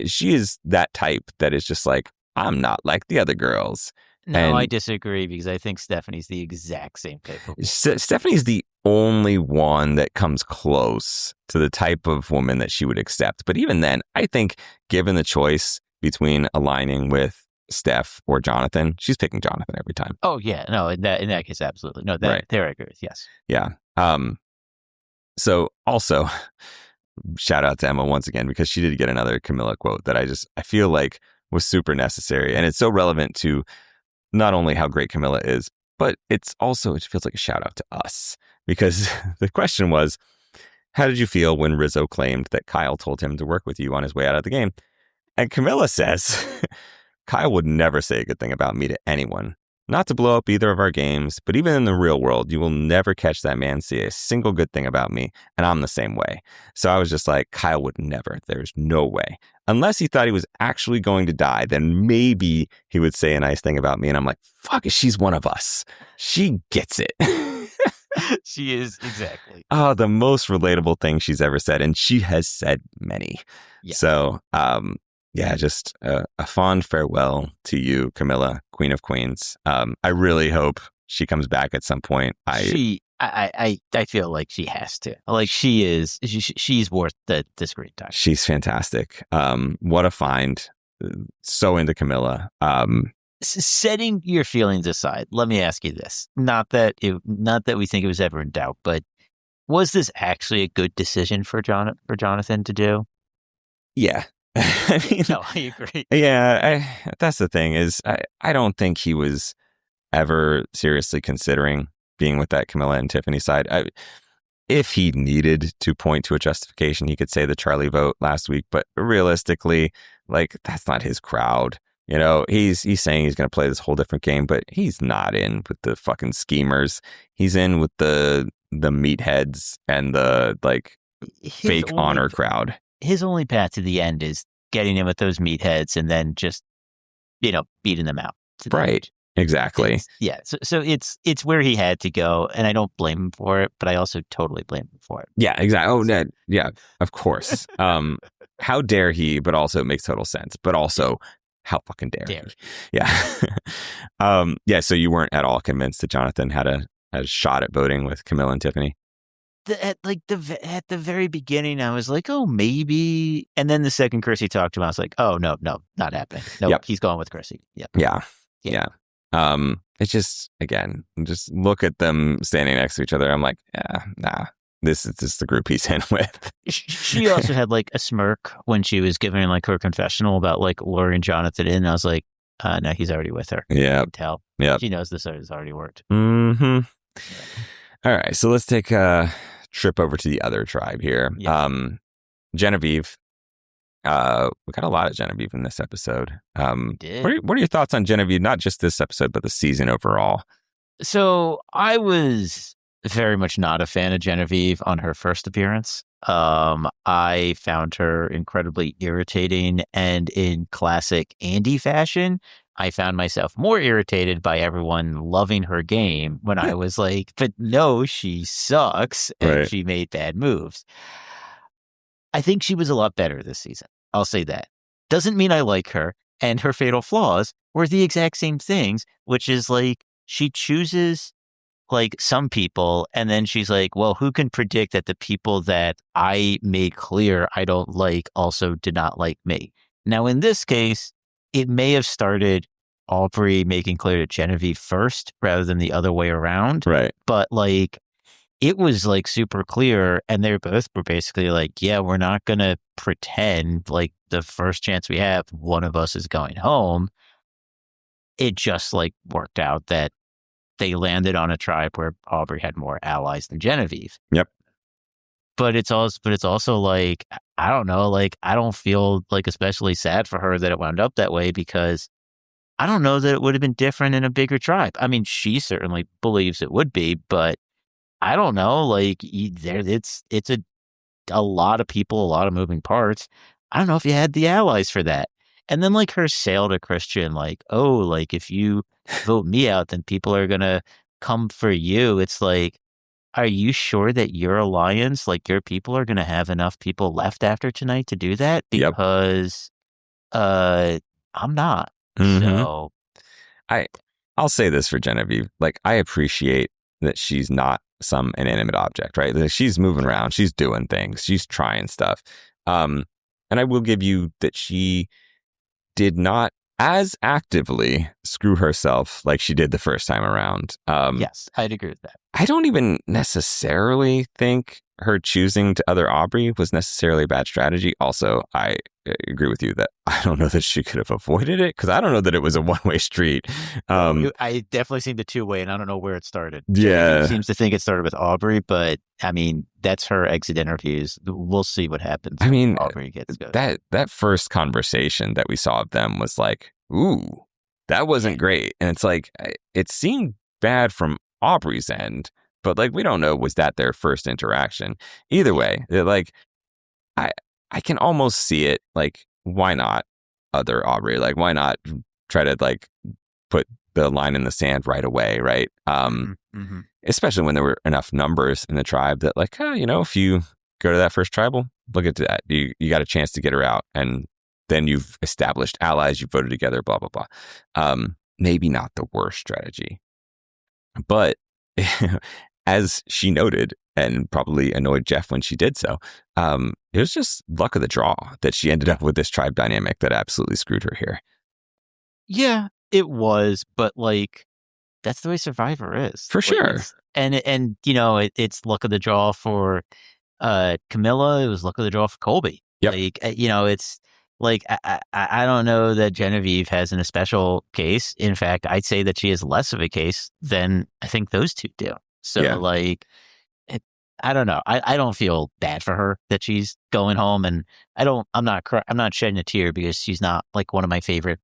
She is that type that is just I'm not like the other girls. No, I disagree, because I think Stephanie's the exact same type of woman. Stephanie's the only one that comes close to the type of woman that she would accept. But even then, I think given the choice between aligning with Steph or Jonathan, she's picking Jonathan every time. Oh, yeah. No, in that case, absolutely. No, there I agree with, yes. Yeah. So also, shout out to Emma once again, because she did get another Kamilla quote that I feel like was super necessary. And it's so relevant to not only how great Kamilla is, but it feels like a shout out to us, because the question was, how did you feel when Rizzo claimed that Kyle told him to work with you on his way out of the game? And Kamilla says, Kyle would never say a good thing about me to anyone. Not to blow up either of our games, but even in the real world, you will never catch that man say a single good thing about me, and I'm the same way. So I was just like, Kyle would never. There's no way. Unless he thought he was actually going to die, then maybe he would say a nice thing about me. And I'm like, fuck, she's one of us. She gets it. She is, exactly. Oh, the most relatable thing she's ever said, and she has said many. Yeah. So, just a fond farewell to you, Kamilla, Queen of Queens. I really hope she comes back at some point. I feel like she has to. She's worth the screen time. She's fantastic. What a find. So into Kamilla. Setting your feelings aside, let me ask you this. Not that we think it was ever in doubt, but was this actually a good decision for Jonathan to do? Yeah. No, I agree. Yeah, that's the thing is I don't think he was ever seriously considering being with that Kamilla and Tiffany side. If he needed to point to a justification, he could say the Charlie vote last week. But realistically, like, that's not his crowd. You know, he's saying he's going to play this whole different game, but he's not in with the fucking schemers. He's in with the meatheads and the like fake honor crowd. His only path to the end is getting in with those meatheads and then just, beating them out. Right. Exactly. So it's where he had to go, and I don't blame him for it, but I also totally blame him for it. Yeah, exactly. Oh, yeah, of course. How dare he? But also it makes total sense. But also, how fucking dare he? Yeah. Yeah. So you weren't at all convinced that Jonathan had a shot at voting with Kamilla and Tiffany? At the very beginning, I was like, oh, maybe. And then the second Chrissy talked to him, I was like, oh, no, not happening. No, He's going with Chrissy. Yeah. It's just, again, just look at them standing next to each other. I'm like, nah, this is just the group he's in with. She also had like a smirk when she was giving like her confessional about like luring Jonathan in. I was like, no, he's already with her. Yeah. I can tell. Yeah. She knows this has already worked. Mm-hmm. Yeah. All right. So let's take a trip over to the other tribe here. Yeah. Genevieve. We got a lot of Genevieve in this episode. Did. What are your thoughts on Genevieve? Not just this episode, but the season overall. So I was very much not a fan of Genevieve on her first appearance. I found her incredibly irritating, and in classic Andy fashion, I found myself more irritated by everyone loving her game when I was like, but no, she sucks and she made bad moves. I think she was a lot better this season. I'll say that. Doesn't mean I like her. And her fatal flaws were the exact same things, which is like she chooses like some people and then she's like, well, who can predict that the people that I made clear I don't like also did not like me? Now, in this case, it may have started Aubrey making clear to Genevieve first rather than the other way around. Right. But like, it was like super clear, and they both were basically like, yeah, we're not going to pretend like the first chance we have, one of us is going home. It just like worked out that they landed on a tribe where Aubrey had more allies than Genevieve. Yep. But it's also like, I don't know, like I don't feel like especially sad for her that it wound up that way, because I don't know that it would have been different in a bigger tribe. I mean, she certainly believes it would be, but I don't know, like it's a lot of people, a lot of moving parts. I don't know if you had the allies for that. And then like her sale to Christian, like, oh, like if you vote me out, then people are going to come for you. It's like, are you sure that your alliance, like your people are going to have enough people left after tonight to do that? Because I'm not. Mm-hmm. So I'll say this for Genevieve. Like, I appreciate that she's not some inanimate object, right? Like, she's moving around, she's doing things, she's trying stuff. And I will give you that she did not as actively screw herself like she did the first time around. Yes, I'd agree with that. I don't even necessarily think her choosing to other Aubrey was necessarily a bad strategy. Also, I agree with you that I don't know that she could have avoided it, because I don't know that it was a one-way street. I definitely seen the two-way, and I don't know where it started. Yeah. She seems to think it started with Aubrey, but I mean, that's her exit interviews. We'll see what happens. I mean, Aubrey gets good. that first conversation that we saw of them was like, ooh, that wasn't great. And it's like, it seemed bad from Aubrey's end, but like, we don't know, was that their first interaction? Either way, like, I can almost see it. Like, why not other Aubrey? Like, why not try to like put the line in the sand right away, right? Mm-hmm. Especially when there were enough numbers in the tribe that like, if you go to that first tribal, look at that. You got a chance to get her out, and then you've established allies, you voted together, blah, blah, blah. Maybe not the worst strategy. But as she noted, and probably annoyed Jeff when she did so, it was just luck of the draw that she ended up with this tribe dynamic that absolutely screwed her here. Yeah, it was, but like, that's the way Survivor is. For sure. And it's luck of the draw for Kamilla. It was luck of the draw for Colby. Yep. Like, it's like, I don't know that Genevieve has a special case. In fact, I'd say that she has less of a case than I think those two do. So Yeah. like, I don't know. I don't feel bad for her that she's going home, and I'm not shedding a tear because she's not like one of my favorite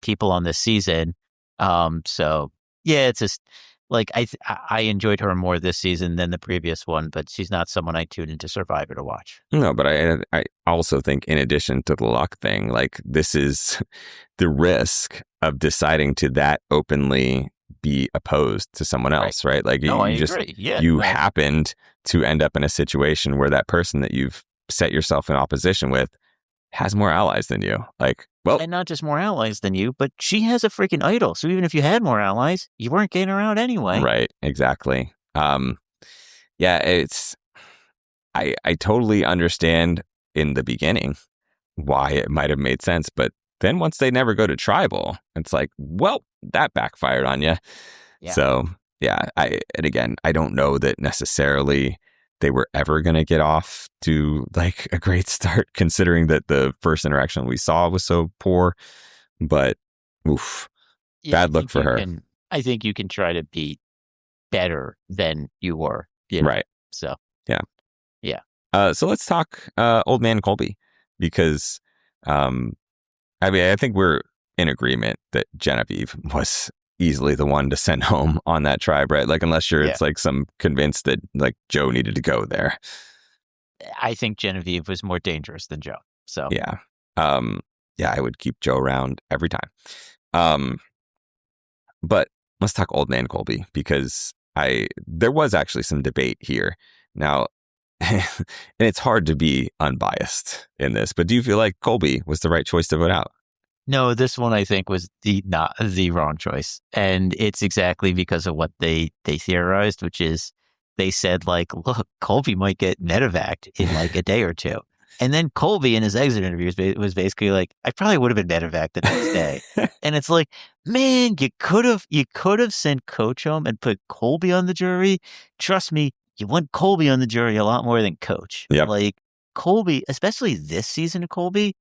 people on this season. So yeah, it's just like I enjoyed her more this season than the previous one, but she's not someone I tune into Survivor to watch. No, but I also think in addition to the luck thing, like this is the risk of deciding to that openly be opposed to someone else, right? Like No, I you just agree. Yeah, you no. happened to end up in a situation where that person that you've set yourself in opposition with has more allies than you. Like, well, And not just more allies than you, but she has a freaking idol. So even if you had more allies, you weren't getting her out anyway. right, exactly. Yeah, I totally understand in the beginning why it might have made sense, but then once they never go to tribal, it's like, well, that backfired on you. Yeah. So yeah, and again, I don't know that necessarily they were ever going to get off to like a great start, considering that the first interaction we saw was so poor. But oof, Yeah, bad luck for her. I think you can try to be better than you were. You know? Right. So Yeah. Yeah. So let's talk Old Man Colby, because I mean, I think we're in agreement that Genevieve was easily the one to send home on that tribe, right? Like, unless you're, Yeah. it's like some convinced that like Joe needed to go there. I think Genevieve was more dangerous than Joe. So Yeah. Yeah, I would keep Joe around every time. But let's talk Old Man Colby, because there was actually some debate here. Now, and it's hard to be unbiased in this, but do you feel like Colby was the right choice to vote out? No, this one I think was not the wrong choice. And it's exactly because of what they theorized, which is they said like, look, Colby might get medevaced in like a day or two. And then Colby in his exit interviews was basically like, I probably would have been medevaced the next day. And it's like, man, you could have sent Coach home and put Colby on the jury. Trust me, you want Colby on the jury a lot more than Coach. Yep. Like Colby, especially this season of Colby,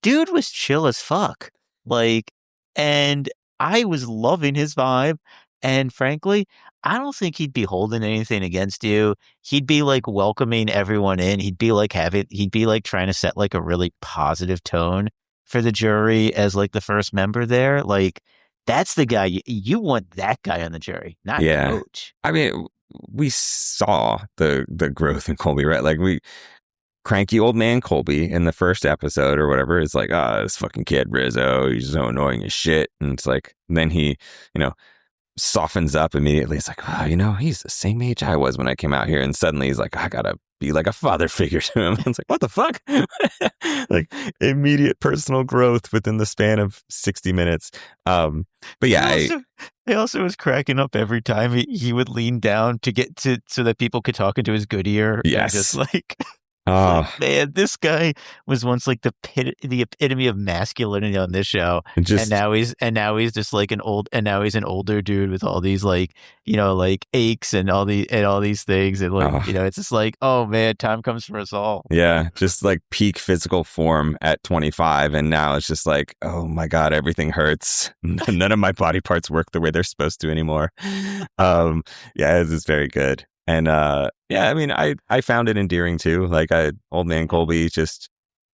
dude was chill as fuck. Like, and I was loving his vibe. And frankly, I don't think he'd be holding anything against you. He'd be like welcoming everyone in. He'd be like trying to set like a really positive tone for the jury as like the first member there. Like, that's the guy you want, that guy on the jury, not Coach. I mean, we saw the growth in Colby, right? Like cranky Old Man Colby in the first episode or whatever is like, this fucking kid Rizzo, he's so annoying as shit. And it's like, then he, softens up immediately. It's like, he's the same age I was when I came out here. And suddenly he's like, I gotta be like a father figure to him. It's like, what the fuck? Like immediate personal growth within the span of 60 minutes. But yeah, he also was cracking up every time he would lean down to get to so that people could talk into his good ear. Yes. Just like, like, man, this guy was once like the epitome of masculinity on this show, and now he's just like an older dude with all these like like aches and all these things, and like it's just like, oh man, time comes for us all. Yeah, just like peak physical form at 25, and now it's just like, oh my god, everything hurts. None of my body parts work the way they're supposed to anymore. Yeah, it's very good. And yeah, I mean, I found it endearing too. Like Old Man Colby just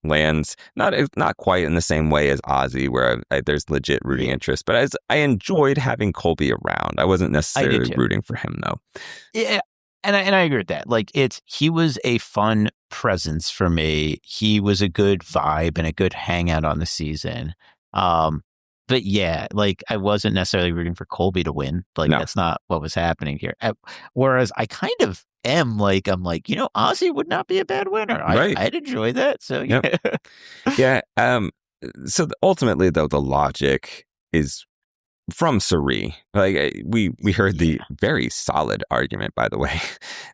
lands not quite in the same way as Ozzy, where there's legit rooting interest. But I enjoyed having Colby around. I wasn't necessarily rooting for him though. Yeah, and I agree with that. Like he was a fun presence for me. He was a good vibe and a good hangout on the season. But yeah, like I wasn't necessarily rooting for Colby to win. Like that's not what was happening here. Whereas I kind of am like, I'm like, Ozzy would not be a bad winner. Right. I'd enjoy that. So yeah. Yep. Yeah. So ultimately though, the logic is from Cirie. Like we heard the very solid argument, by the way,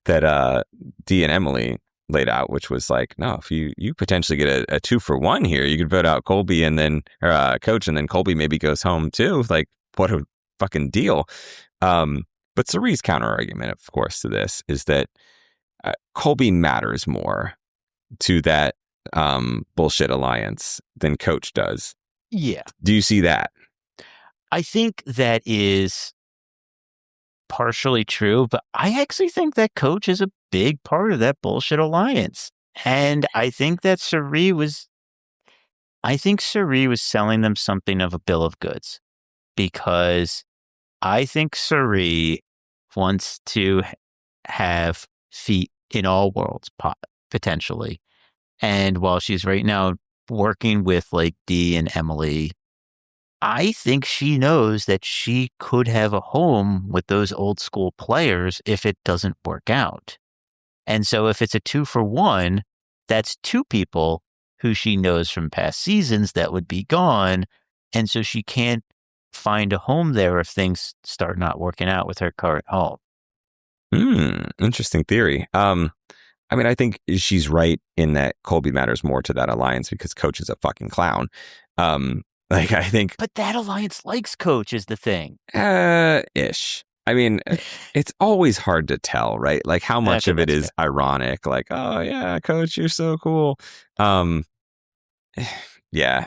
that Dee and Emily laid out, which was like, no, if you potentially get a 2-for-1 here, you could vote out Colby and then Coach, and then Colby maybe goes home too. Like, what a fucking deal. But Cirie's counter argument, of course, to this is that Colby matters more to that bullshit alliance than Coach does. Yeah. Do you see that? I think that is partially true, but I actually think that Coach is a big part of that bullshit alliance. And I think that Cirie was selling them something of a bill of goods, because I think Cirie wants to have feet in all worlds, potentially. And while she's right now working with like Dee and Emily, I think she knows that she could have a home with those old school players if it doesn't work out. And so if it's a 2-for-1, that's two people who she knows from past seasons that would be gone. And so she can't find a home there if things start not working out with her current home. Interesting theory. I mean, I think she's right in that Colby matters more to that alliance because Coach is a fucking clown. Like, I think... But that alliance likes Coach is the thing. Ish. I mean, it's always hard to tell, right? Like, how much of it is ironic? Like, oh, yeah, Coach, you're so cool. Yeah.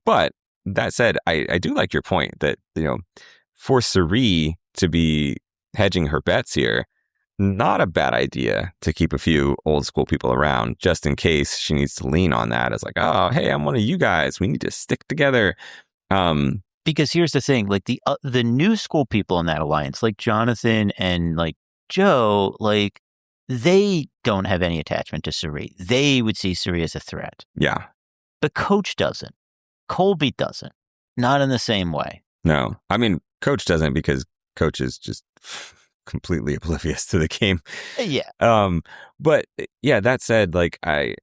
But that said, I do like your point that, you know, for Cirie to be hedging her bets here, not a bad idea to keep a few old school people around just in case she needs to lean on that as like, oh, hey, I'm one of you guys. We need to stick together. Because here's the thing, like the new school people in that alliance, like Jonathan and like Joe, like they don't have any attachment to Cirie. They would see Cirie as a threat. Yeah. But Coach doesn't. Colby doesn't. Not in the same way. No. I mean, Coach doesn't because Coach is just completely oblivious to the game. Yeah. But yeah, that said, like as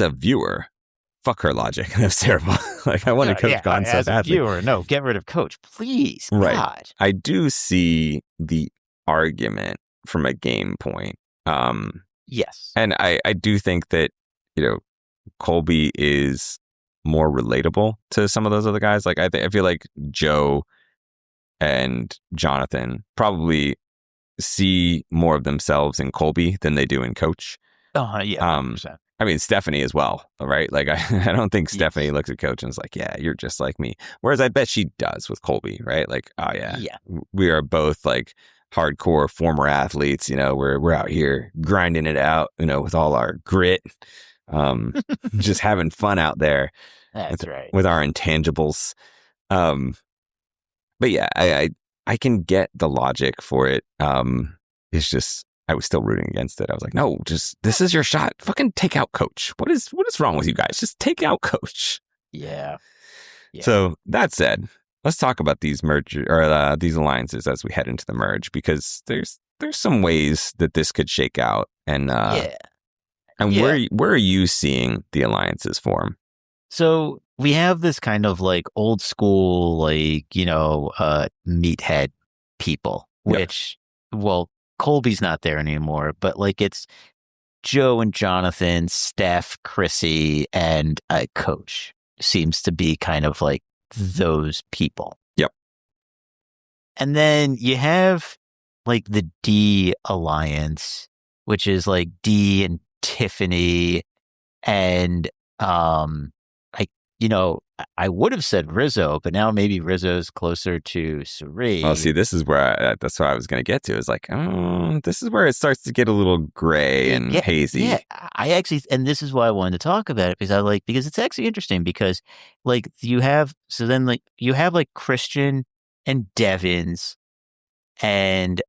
a viewer, fuck her logic. That's terrible. Like I want to Coach gone so as badly. A viewer, no, get rid of Coach, please. Right. God. I do see the argument from a game point. Yes. And I do think that, you know, Colby is more relatable to some of those other guys. Like I feel like Joe and Jonathan probably see more of themselves in Colby than they do in Coach. Oh, yeah. 100%. I mean, Stephanie as well, right? Like, I don't think Stephanie looks at Coach and is like, yeah, you're just like me. Whereas I bet she does with Colby, right? Like, oh, yeah. We are both like hardcore former athletes, you know, we're out here grinding it out, you know, with all our grit, just having fun out there. That's right. With our intangibles. But yeah, I can get the logic for it. It's just I was still rooting against it. I was like, no, just this is your shot. Fucking take out Coach. What is wrong with you guys? Just take out Coach. Yeah. So that said, let's talk about these these alliances as we head into the merge, because there's some ways that this could shake out, and where are you seeing the alliances form? So we have this kind of like old school, like, you know, meathead people, which, well, Colby's not there anymore, but like it's Joe and Jonathan, Steph, Chrissy, and Coach seems to be kind of like those people. Yep. And then you have like the D alliance, which is like Dee and Tiffany, and I would have said Rizzo, but now maybe Rizzo's closer to Cirie. Well, see, this is where that's what I was going to get to. Is like, this is where it starts to get a little gray and hazy. Yeah, I actually, and this is why I wanted to talk about it, because it's actually interesting, because like you have like Christian and Devins and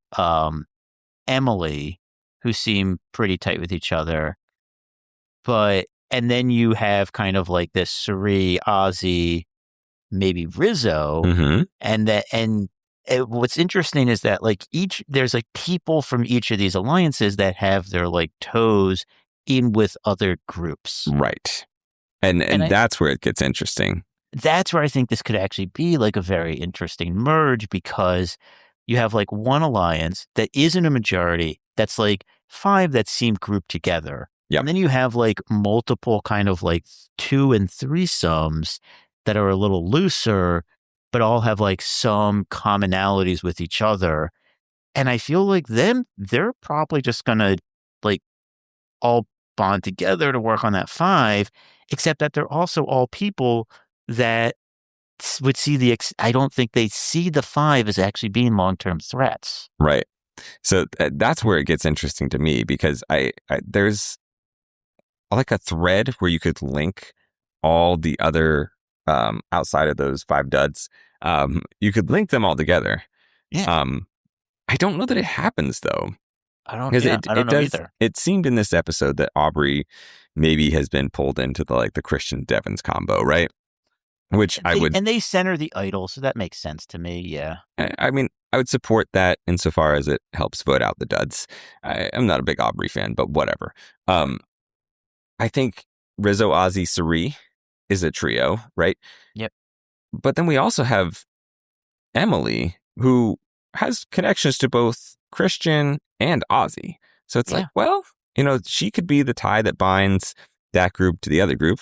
Emily, who seem pretty tight with each other, and then you have kind of like this Cirie, Ozzy, maybe Rizzo, and what's interesting is that like there's like people from each of these alliances that have their like toes in with other groups, right? And that's where it gets interesting. That's where I think this could actually be like a very interesting merge, because you have like one alliance that isn't a majority, that's like 5 that seem grouped together. Yep. And then you have like multiple kind of like 2 and 3 sums that are a little looser, but all have like some commonalities with each other. And I feel like they're probably just going to like all bond together to work on that 5, except that they're also all people that would see I don't think they see the 5 as actually being long-term threats. Right. So that's where it gets interesting to me, because there's like a thread where you could link all the other outside of those 5 duds. You could link them all together. Yeah. I don't know that it happens though. I don't Because know does, either. It seemed in this episode that Aubrey maybe has been pulled into the Christian Devons combo, right? Which and they center the idol, so that makes sense to me. Yeah. I mean, I would support that insofar as it helps vote out the duds. I'm not a big Aubrey fan, but whatever. I think Rizzo, Ozzy, Cirie is a trio, right? Yep. But then we also have Emily, who has connections to both Christian and Ozzy. So it's like, well, she could be the tie that binds that group to the other group.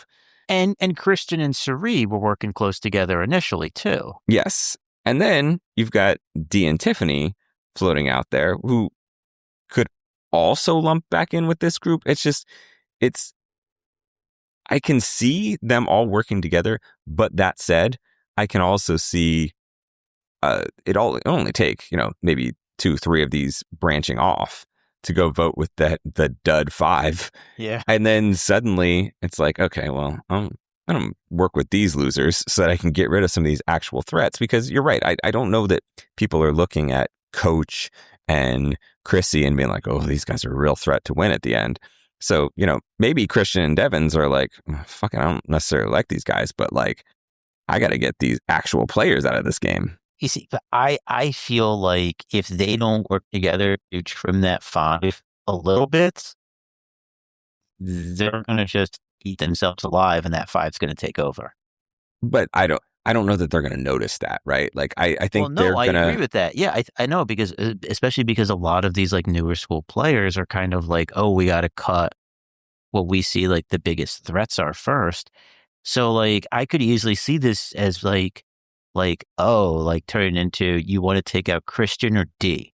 And Christian and Cirie were working close together initially, too. Yes. And then you've got Dee and Tiffany floating out there who could also lump back in with this group. I can see them all working together. But that said, I can also see it only take, maybe 2-3 of these branching off to go vote with the dud 5. Yeah. And then suddenly it's like, okay, well, I'm going to work with these losers so that I can get rid of some of these actual threats. Because you're right. I don't know that people are looking at Coach and Chrissy and being like, oh, these guys are a real threat to win at the end. So, maybe Christian and Devons are like, fucking, I don't necessarily like these guys, but like, I got to get these actual players out of this game. You see, but I feel like if they don't work together to trim that 5 a little bit, they're going to just eat themselves alive, and that 5's going to take over. But I don't know that they're going to notice that, right? Like I think they're going to. I agree with that. Yeah, I know, because especially because a lot of these like newer school players are kind of like, oh, we got to cut what we see like the biggest threats are first. So like I could easily see this as like turning into, you want to take out Christian or D,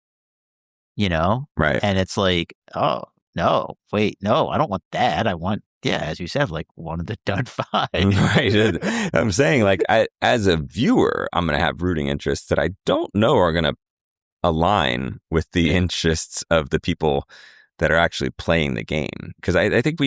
Right. And it's like, oh, no, wait, no, I don't want that. I want, as you said, like one of the dud 5. Right. I'm saying like as a viewer, I'm going to have rooting interests that I don't know are going to align with the interests of the people that are actually playing the game. Because I think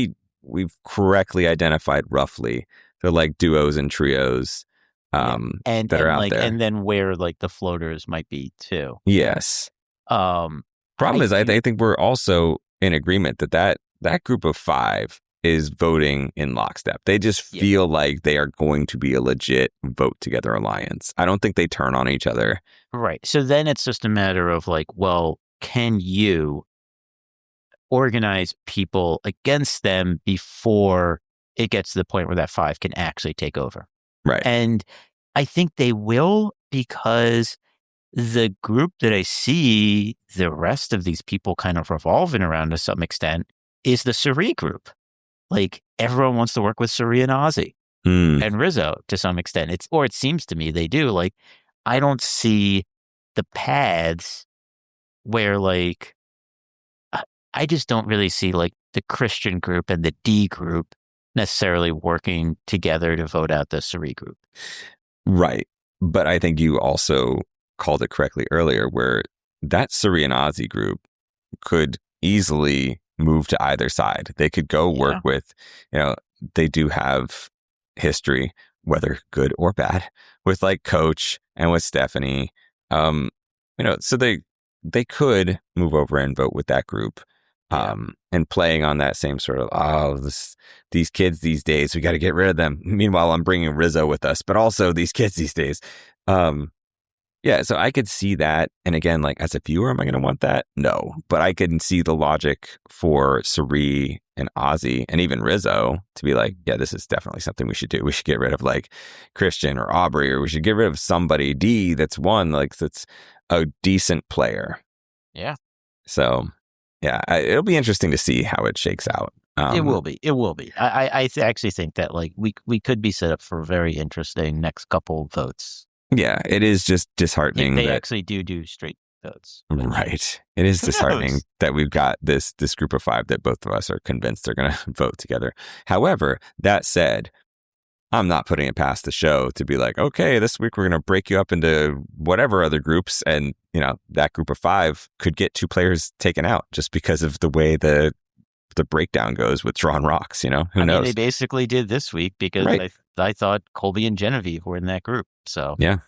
we've correctly identified roughly they're like duos and trios. That are out there. And then where like the floaters might be too. Yes. Problem is, I think we're also in agreement that group of 5 is voting in lockstep. They just feel like they are going to be a legit vote together alliance. I don't think they turn on each other. Right. So then it's just a matter of like, well, can you organize people against them before it gets to the point where that 5 can actually take over? Right. And I think they will, because the group that I see the rest of these people kind of revolving around to some extent is the Cirie group. Like everyone wants to work with Cirie and Ozzy and Rizzo to some extent. It seems to me they do. Like I don't see the paths where like, I just don't really see like the Christian group and the D group necessarily working together to vote out the Cirie group. Right. But I think you also called it correctly earlier, where that Cirie and Ozzy group could easily move to either side. They could go work with, they do have history, whether good or bad, with like Coach and with Stephanie. So they could move over and vote with that group. And playing on that same sort of, these kids these days, we got to get rid of them. Meanwhile, I'm bringing Rizzo with us, but also these kids these days. So I could see that. And again, like as a viewer, am I going to want that? No, but I can see the logic for Cirie and Ozzy and even Rizzo to be like, yeah, this is definitely something we should do. We should get rid of like Christian or Aubrey, or we should get rid of somebody D that's a decent player. Yeah. So yeah, it'll be interesting to see how it shakes out. It will be. I actually think that like we could be set up for a very interesting next couple of votes. Yeah, it is just disheartening. If they actually do straight votes. Right. It is disheartening that we've got this group of 5 that both of us are convinced are going to vote together. However, that said, I'm not putting it past the show to be like, okay, this week we're going to break you up into whatever other groups. And, that group of 5 could get 2 players taken out just because of the way the breakdown goes with drawn rocks, who knows? Mean, they basically did this week because I thought Colby and Genevieve were in that group. So, yeah.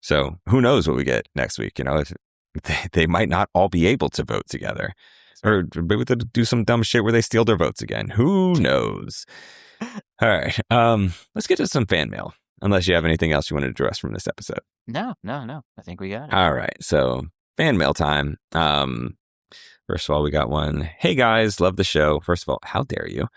So who knows what we get next week? If they might not all be able to vote together, or maybe they'll do some dumb shit where they steal their votes again. Who knows? All right. Let's get to some fan mail. Unless you have anything else you want to address from this episode. No. I think we got it. All right. So fan mail time. First of all, we got one. Hey guys, love the show. First of all, how dare you?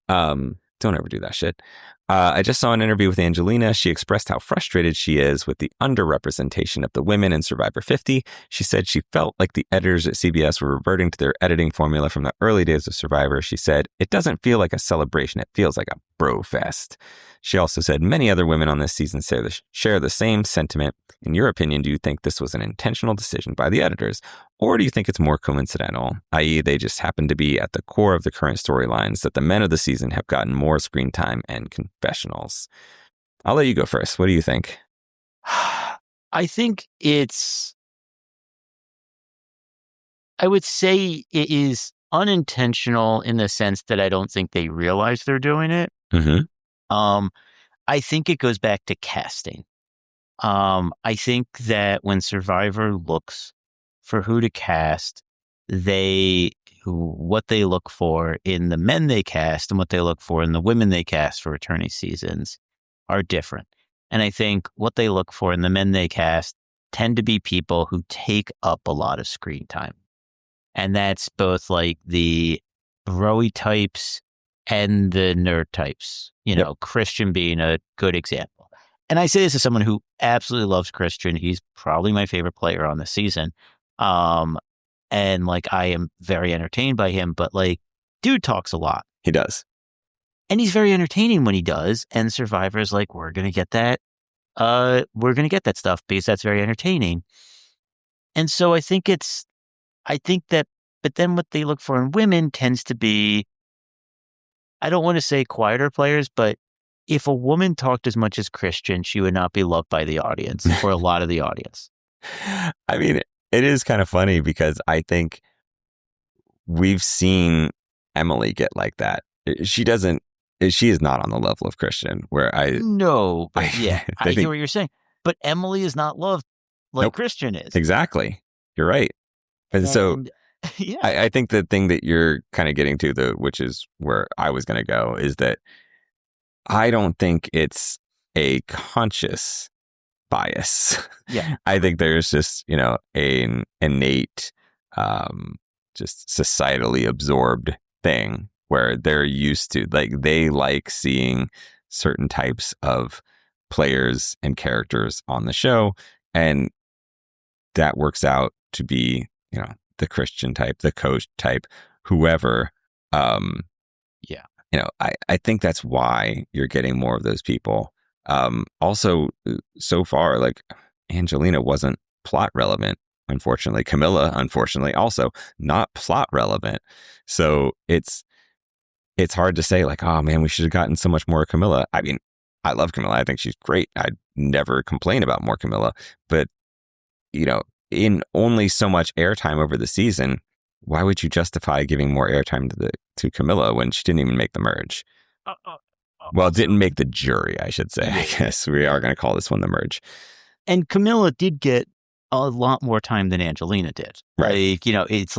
Don't ever do that shit. I just saw an interview with Angelina. She expressed how frustrated she is with the underrepresentation of the women in Survivor 50. She said she felt like the editors at CBS were reverting to their editing formula from the early days of Survivor. She said, it doesn't feel like a celebration. It feels like a bro fest. She also said many other women on this season share the same sentiment. In your opinion, do you think this was an intentional decision by the editors? Or do you think it's more coincidental, i.e. they just happen to be at the core of the current storylines that the men of the season have gotten more screen time and confessionals? I'll let you go first. What do you think? I think I would say it is unintentional in the sense that I don't think they realize they're doing it. Mm-hmm. I think it goes back to casting. I think that when Survivor looks for who to cast, what they look for in the men they cast and what they look for in the women they cast for returning seasons are different. And I think what they look for in the men they cast tend to be people who take up a lot of screen time. And that's both like the bro-y types and the nerd types, Christian being a good example. And I say this as someone who absolutely loves Christian. He's probably my favorite player on the season. And I am very entertained by him, but dude talks a lot. He does. And he's very entertaining when he does. And Survivor's we're going to get that. We're going to get that stuff because that's very entertaining. And so I think that, but then what they look for in women tends to be, I don't want to say quieter players, but if a woman talked as much as Christian, she would not be loved by the audience or a lot of the audience. I mean, it is kind of funny because I think we've seen Emily get like that. She is not on the level of Christian No, but yeah, I hear what you're saying. But Emily is not loved like Nope. Christian is. Exactly. You're right. And so yeah. I think the thing that you're kind of getting to, which is where I was going to go, is that I don't think it's a conscious bias. Yeah. I think there's just, an innate, just societally absorbed thing where they're used to, they like seeing certain types of players and characters on the show. And that works out to be, the Christian type, the coach type, whoever. Yeah. I think that's why you're getting more of those people. Also, so far, Angelina wasn't plot relevant, unfortunately. Kamilla, unfortunately, also not plot relevant. So it's hard to say oh man, we should have gotten so much more Kamilla. I mean, I love Kamilla. I think she's great. I'd never complain about more Kamilla. But, in only so much airtime over the season, why would you justify giving more airtime to Kamilla when she didn't even make the merge? Well, didn't make the jury, I should say. I guess we are going to call this one the merge. And Kamilla did get a lot more time than Angelina did. Right. It's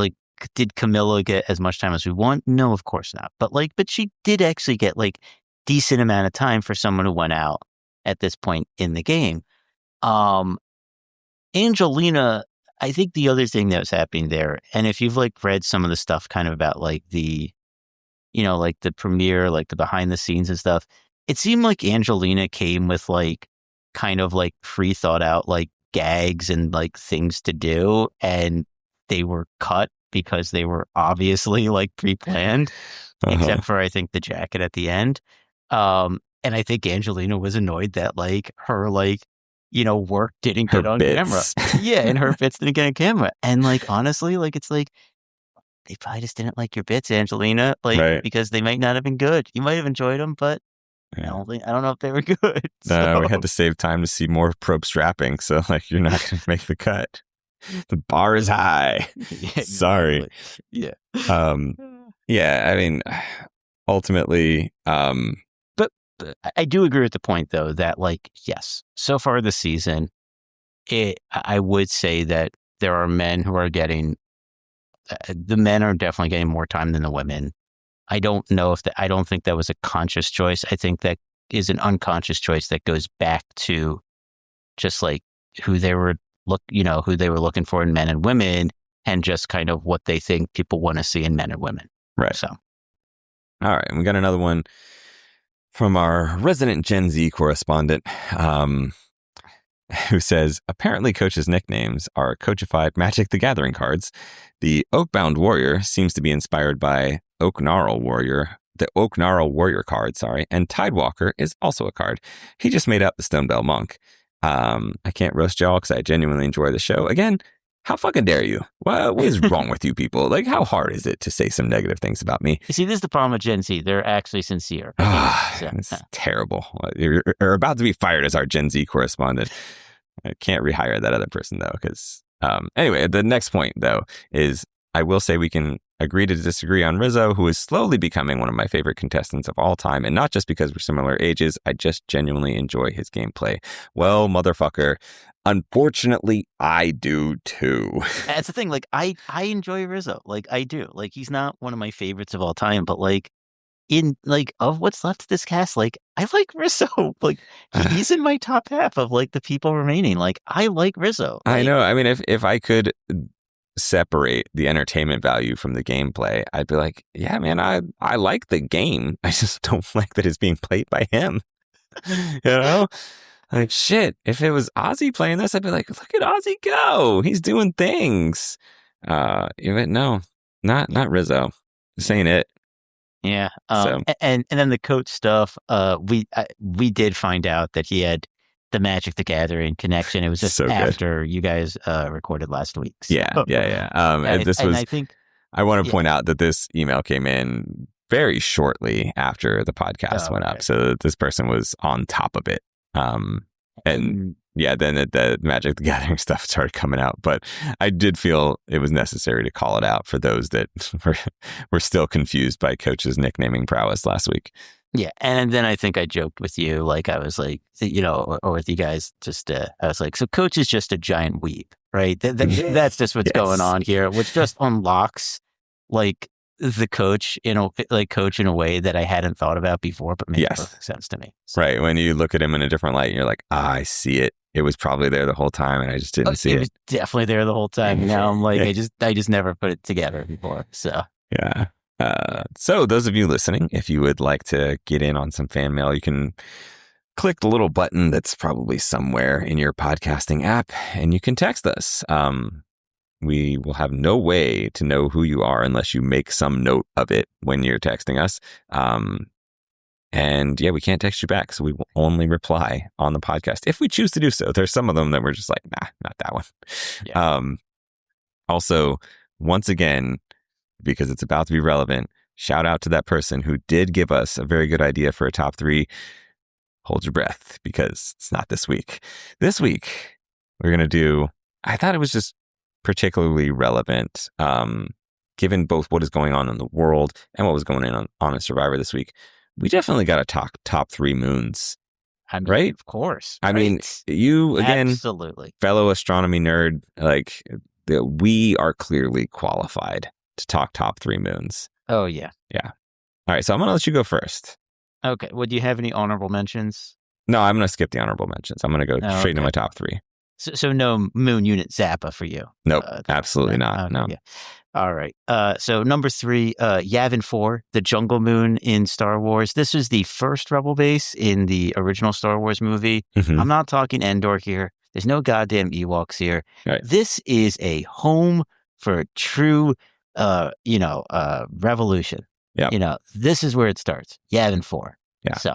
did Kamilla get as much time as we want? No, of course not. But she did actually get decent amount of time for someone who went out at this point in the game. Angelina, I think the other thing that was happening there, and if you've read some of the stuff kind of about the the premiere, the behind the scenes and stuff, it seemed like Angelina came with kind of pre-thought out gags and things to do, and they were cut because they were obviously pre-planned, except for I think the jacket at the end. And I think Angelina was annoyed that her work didn't get on camera. Yeah, and her bits didn't get on camera. And honestly, it's they probably just didn't like your bits, Angelina, right. Because they might not have been good. You might have enjoyed them, but Yeah. I don't know if they were good. We had to save time to see more probe strapping, so like you're not going to make the cut. The bar is high. Yeah, Sorry. Yeah. Yeah, I mean, ultimately, But I do agree with the point, though, that like, yes, so far this season, I would say that there are men who are getting, the men are definitely getting more time than the women. I don't know if I don't think that was a conscious choice. I think that is an unconscious choice that goes back to just like who they were who they were looking for in men and women, and just kind of what they think people want to see in men and women. right. So, All right. And we got another one from our resident Gen Z correspondent, who says, apparently Coach's nicknames are coachified Magic the Gathering cards. The Oakbound Warrior seems to be inspired by the Oak Gnarl Warrior card, and Tidewalker is also a card. He just made up the Stonebell Monk. I can't roast y'all because I genuinely enjoy the show. Again, how fucking dare you? What is wrong with you people? Like, how hard is it to say some negative things about me? you see, this is the problem with Gen Z. They're actually sincere. It's terrible. You're about to be fired as our Gen Z correspondent. I can't rehire that other person, though, because... anyway, the next point, though, is I will say we can agree to disagree on Rizzo, who is slowly becoming one of my favorite contestants of all time. And not just because we're similar ages. I just genuinely enjoy his gameplay. Well, motherfucker, unfortunately, I do too. That's the thing. Like, I enjoy Rizzo. Like, I do. Like, he's not one of my favorites of all time, but like, in like of what's left of this cast, like I like Rizzo. Like he's in my top half of like the people remaining. Like I like Rizzo. Like, I know. I mean, if I could separate the entertainment value from the gameplay, I'd be like, yeah, man, I like the game. I just don't like that it's being played by him. You know? Like shit. If it was Ozzy playing this, I'd be like, look at Ozzy go. He's doing things. No, not Rizzo. This ain't it. Yeah. And then the coach stuff. We did find out that he had the Magic the Gathering connection. It was just so after you guys recorded last week. So. Yeah. I want to point out that this email came in very shortly after the podcast went up, so this person was on top of it. And yeah, then the Magic the Gathering stuff started coming out, but I did feel it was necessary to call it out for those that were still confused by Coach's nicknaming prowess last week. Yeah, and then I think I joked with you, like I was like, or with you guys, just I was like, so Coach is just a giant weeb, right? That's just what's going on here, which just unlocks like the coach in a way that I hadn't thought about before, but made perfect sense to me. So. Right, when you look at him in a different light, you're like, I see it. It was probably there the whole time, and I just didn't see it. It was definitely there the whole time. Now I'm like, I just never put it together before. So yeah. So those of you listening, if you would like to get in on some fan mail, you can click the little button that's probably somewhere in your podcasting app, and you can text us. We will have no way to know who you are unless you make some note of it when you're texting us. And yeah, we can't text you back, so we will only reply on the podcast if we choose to do so. There's some of them that we're just like, nah, not that one. Yeah. Also, once again, because it's about to be relevant, shout out to that person who did give us a very good idea for a top 3. Hold your breath, because it's not this week. This week, we're going to do, I thought it was just particularly relevant, given both what is going on in the world and what was going on in Survivor this week. We definitely got to talk top 3 moons. I mean, right? Of course. I mean, you, again, absolutely, fellow astronomy nerd, like, we are clearly qualified to talk top 3 moons. Oh, yeah. Yeah. All right, so I'm going to let you go first. Okay. Well, do you have any honorable mentions? No, I'm going to skip the honorable mentions. I'm going to go straight into my top 3. So no moon unit Zappa for you? Nope, absolutely not. No. Yeah. All right. So number 3, Yavin 4, the jungle moon in Star Wars. This is the first rebel base in the original Star Wars movie. Mm-hmm. I'm not talking Endor here. There's no goddamn Ewoks here. Right. This is a home for true, revolution. Yeah. This is where it starts. Yavin 4. Yeah. So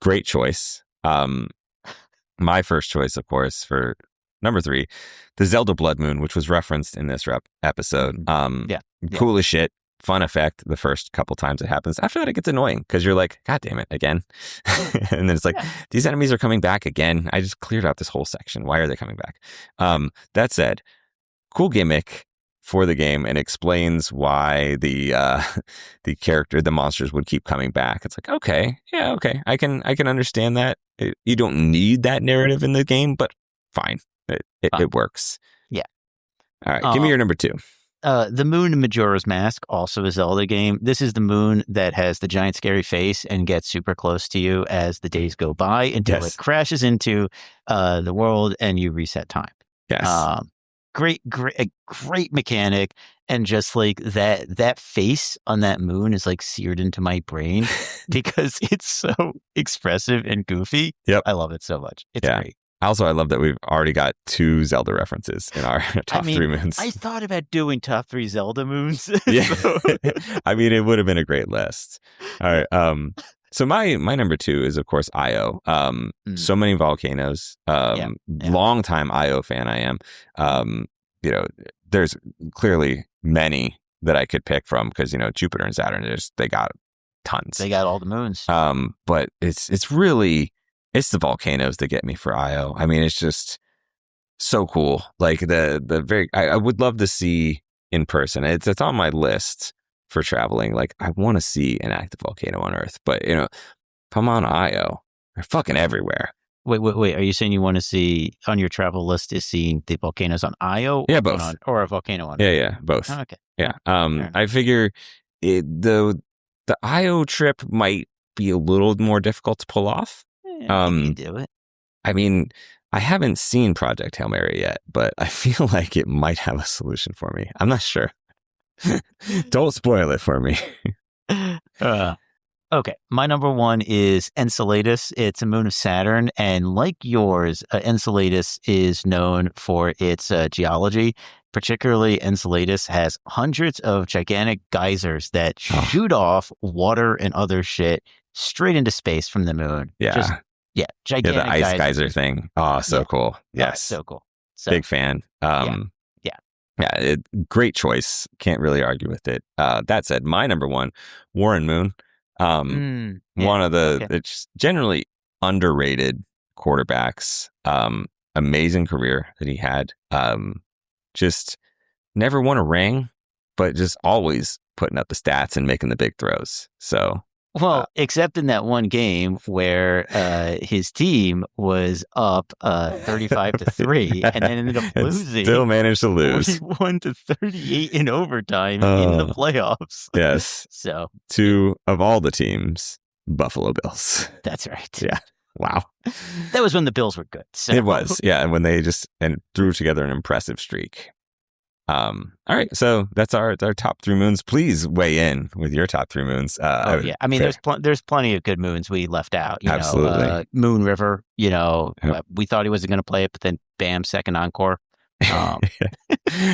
great choice. My first choice, of course, for number 3, the Zelda Blood Moon, which was referenced in this episode. Cool as shit. fun effect the first couple times it happens. After that, it gets annoying because you're like, God damn it, again. And then it's like, these enemies are coming back again. I just cleared out this whole section. Why are they coming back? That said, cool gimmick for the game, and explains why the monsters would keep coming back. It's like, okay, I can understand that. You don't need that narrative in the game, but fine, it works. Yeah. All right, give me your number 2. The Moon in Majora's Mask, also a Zelda game. This is the moon that has the giant scary face and gets super close to you as the days go by until it crashes into the world and you reset time. Yes. Great mechanic, and just like that face on that moon is like seared into my brain because it's so expressive and goofy. Yep. I love it so much. It's great. Also, I love that we've already got 2 Zelda references in our top 3 moons. I thought about doing top 3 Zelda moons. Yeah. I mean, it would have been a great list. All right. So my number 2 is, of course, Io. So many volcanoes. Long time Io fan I am. There's clearly many that I could pick from because, Jupiter and Saturn, they got tons. They got all the moons. But it's really, it's the volcanoes that get me for Io. I mean, it's just so cool. Like I would love to see in person. It's on my list for traveling. Like, I want to see an active volcano on Earth, but come on, Io, they're fucking everywhere. Wait, are you saying you want to see on your travel list is seeing the volcanoes on Io? Yeah, both. Or a volcano on Earth? Yeah, both. Oh, okay. Yeah. I figure the Io trip might be a little more difficult to pull off. Yeah, you can do it. I mean, I haven't seen Project Hail Mary yet, but I feel like it might have a solution for me. I'm not sure. Don't spoil it for me. Okay, my number 1 is Enceladus. It's a moon of Saturn, and like yours, Enceladus is known for its geology. Particularly, Enceladus has hundreds of gigantic geysers that shoot off water and other shit straight into space from the moon. Yeah. Gigantic the ice geyser thing. Oh, so cool. Yes. So cool. Big fan. Great choice. Can't really argue with it. That said, my number 1, Warren Moon. One of the it's generally underrated quarterbacks. Amazing career that he had. Just never won a ring, but just always putting up the stats and making the big throws. So, except in that one game where his team was up 35-3 and then ended up losing. Still managed to lose. 41-38 in overtime in the playoffs. Yes. So 2 of all the teams, Buffalo Bills. That's right. Yeah. Wow. That was when the Bills were good. So. It was. Yeah. And when they threw together an impressive streak. All right, so that's our top 3 moons. Please weigh in with your top 3 moons. I mean, there's plenty of good moons we left out. Absolutely. Moon River. We thought he wasn't going to play it, but then bam, second encore.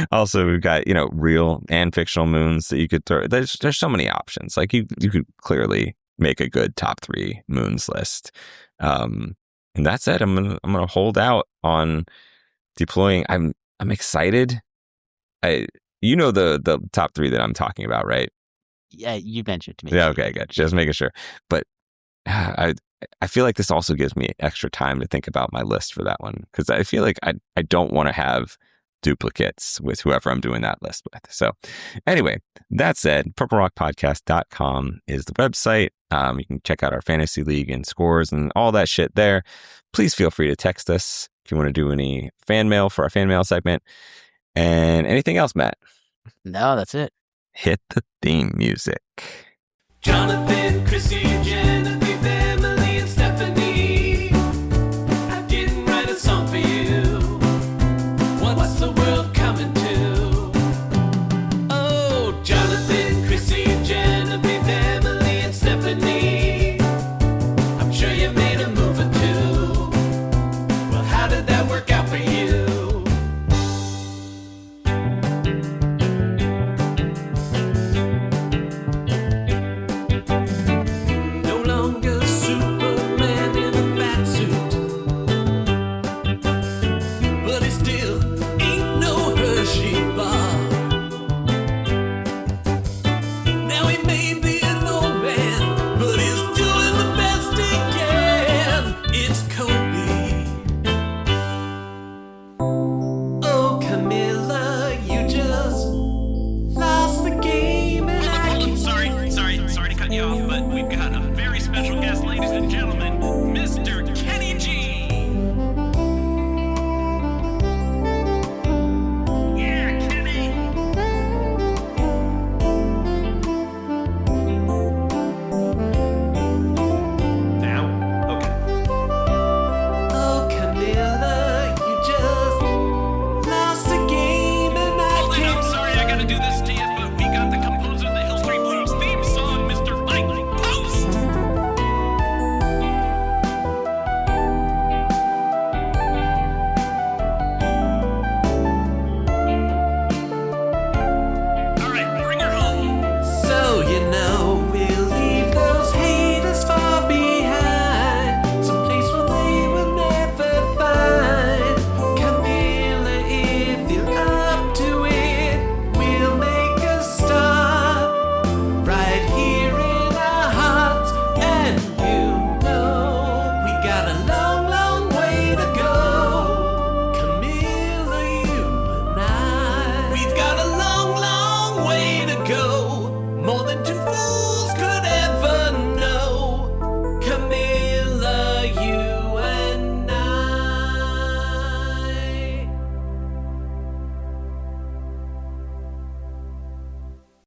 Also, we've got real and fictional moons that you could throw. There's so many options. Like you could clearly make a good top 3 moons list. And that said, I'm gonna hold out on deploying. I'm excited. The top 3 that I'm talking about, right? Yeah, you mentioned to me. Yeah, okay, good. Just making sure. But I feel like this also gives me extra time to think about my list for that one because I feel like I don't want to have duplicates with whoever I'm doing that list with. So anyway, that said, purplerockpodcast.com is the website. You can check out our fantasy league and scores and all that shit there. Please feel free to text us if you want to do any fan mail for our fan mail segment. And anything else, Matt? No, that's it. Hit the theme music. Jonathan, Chrissy,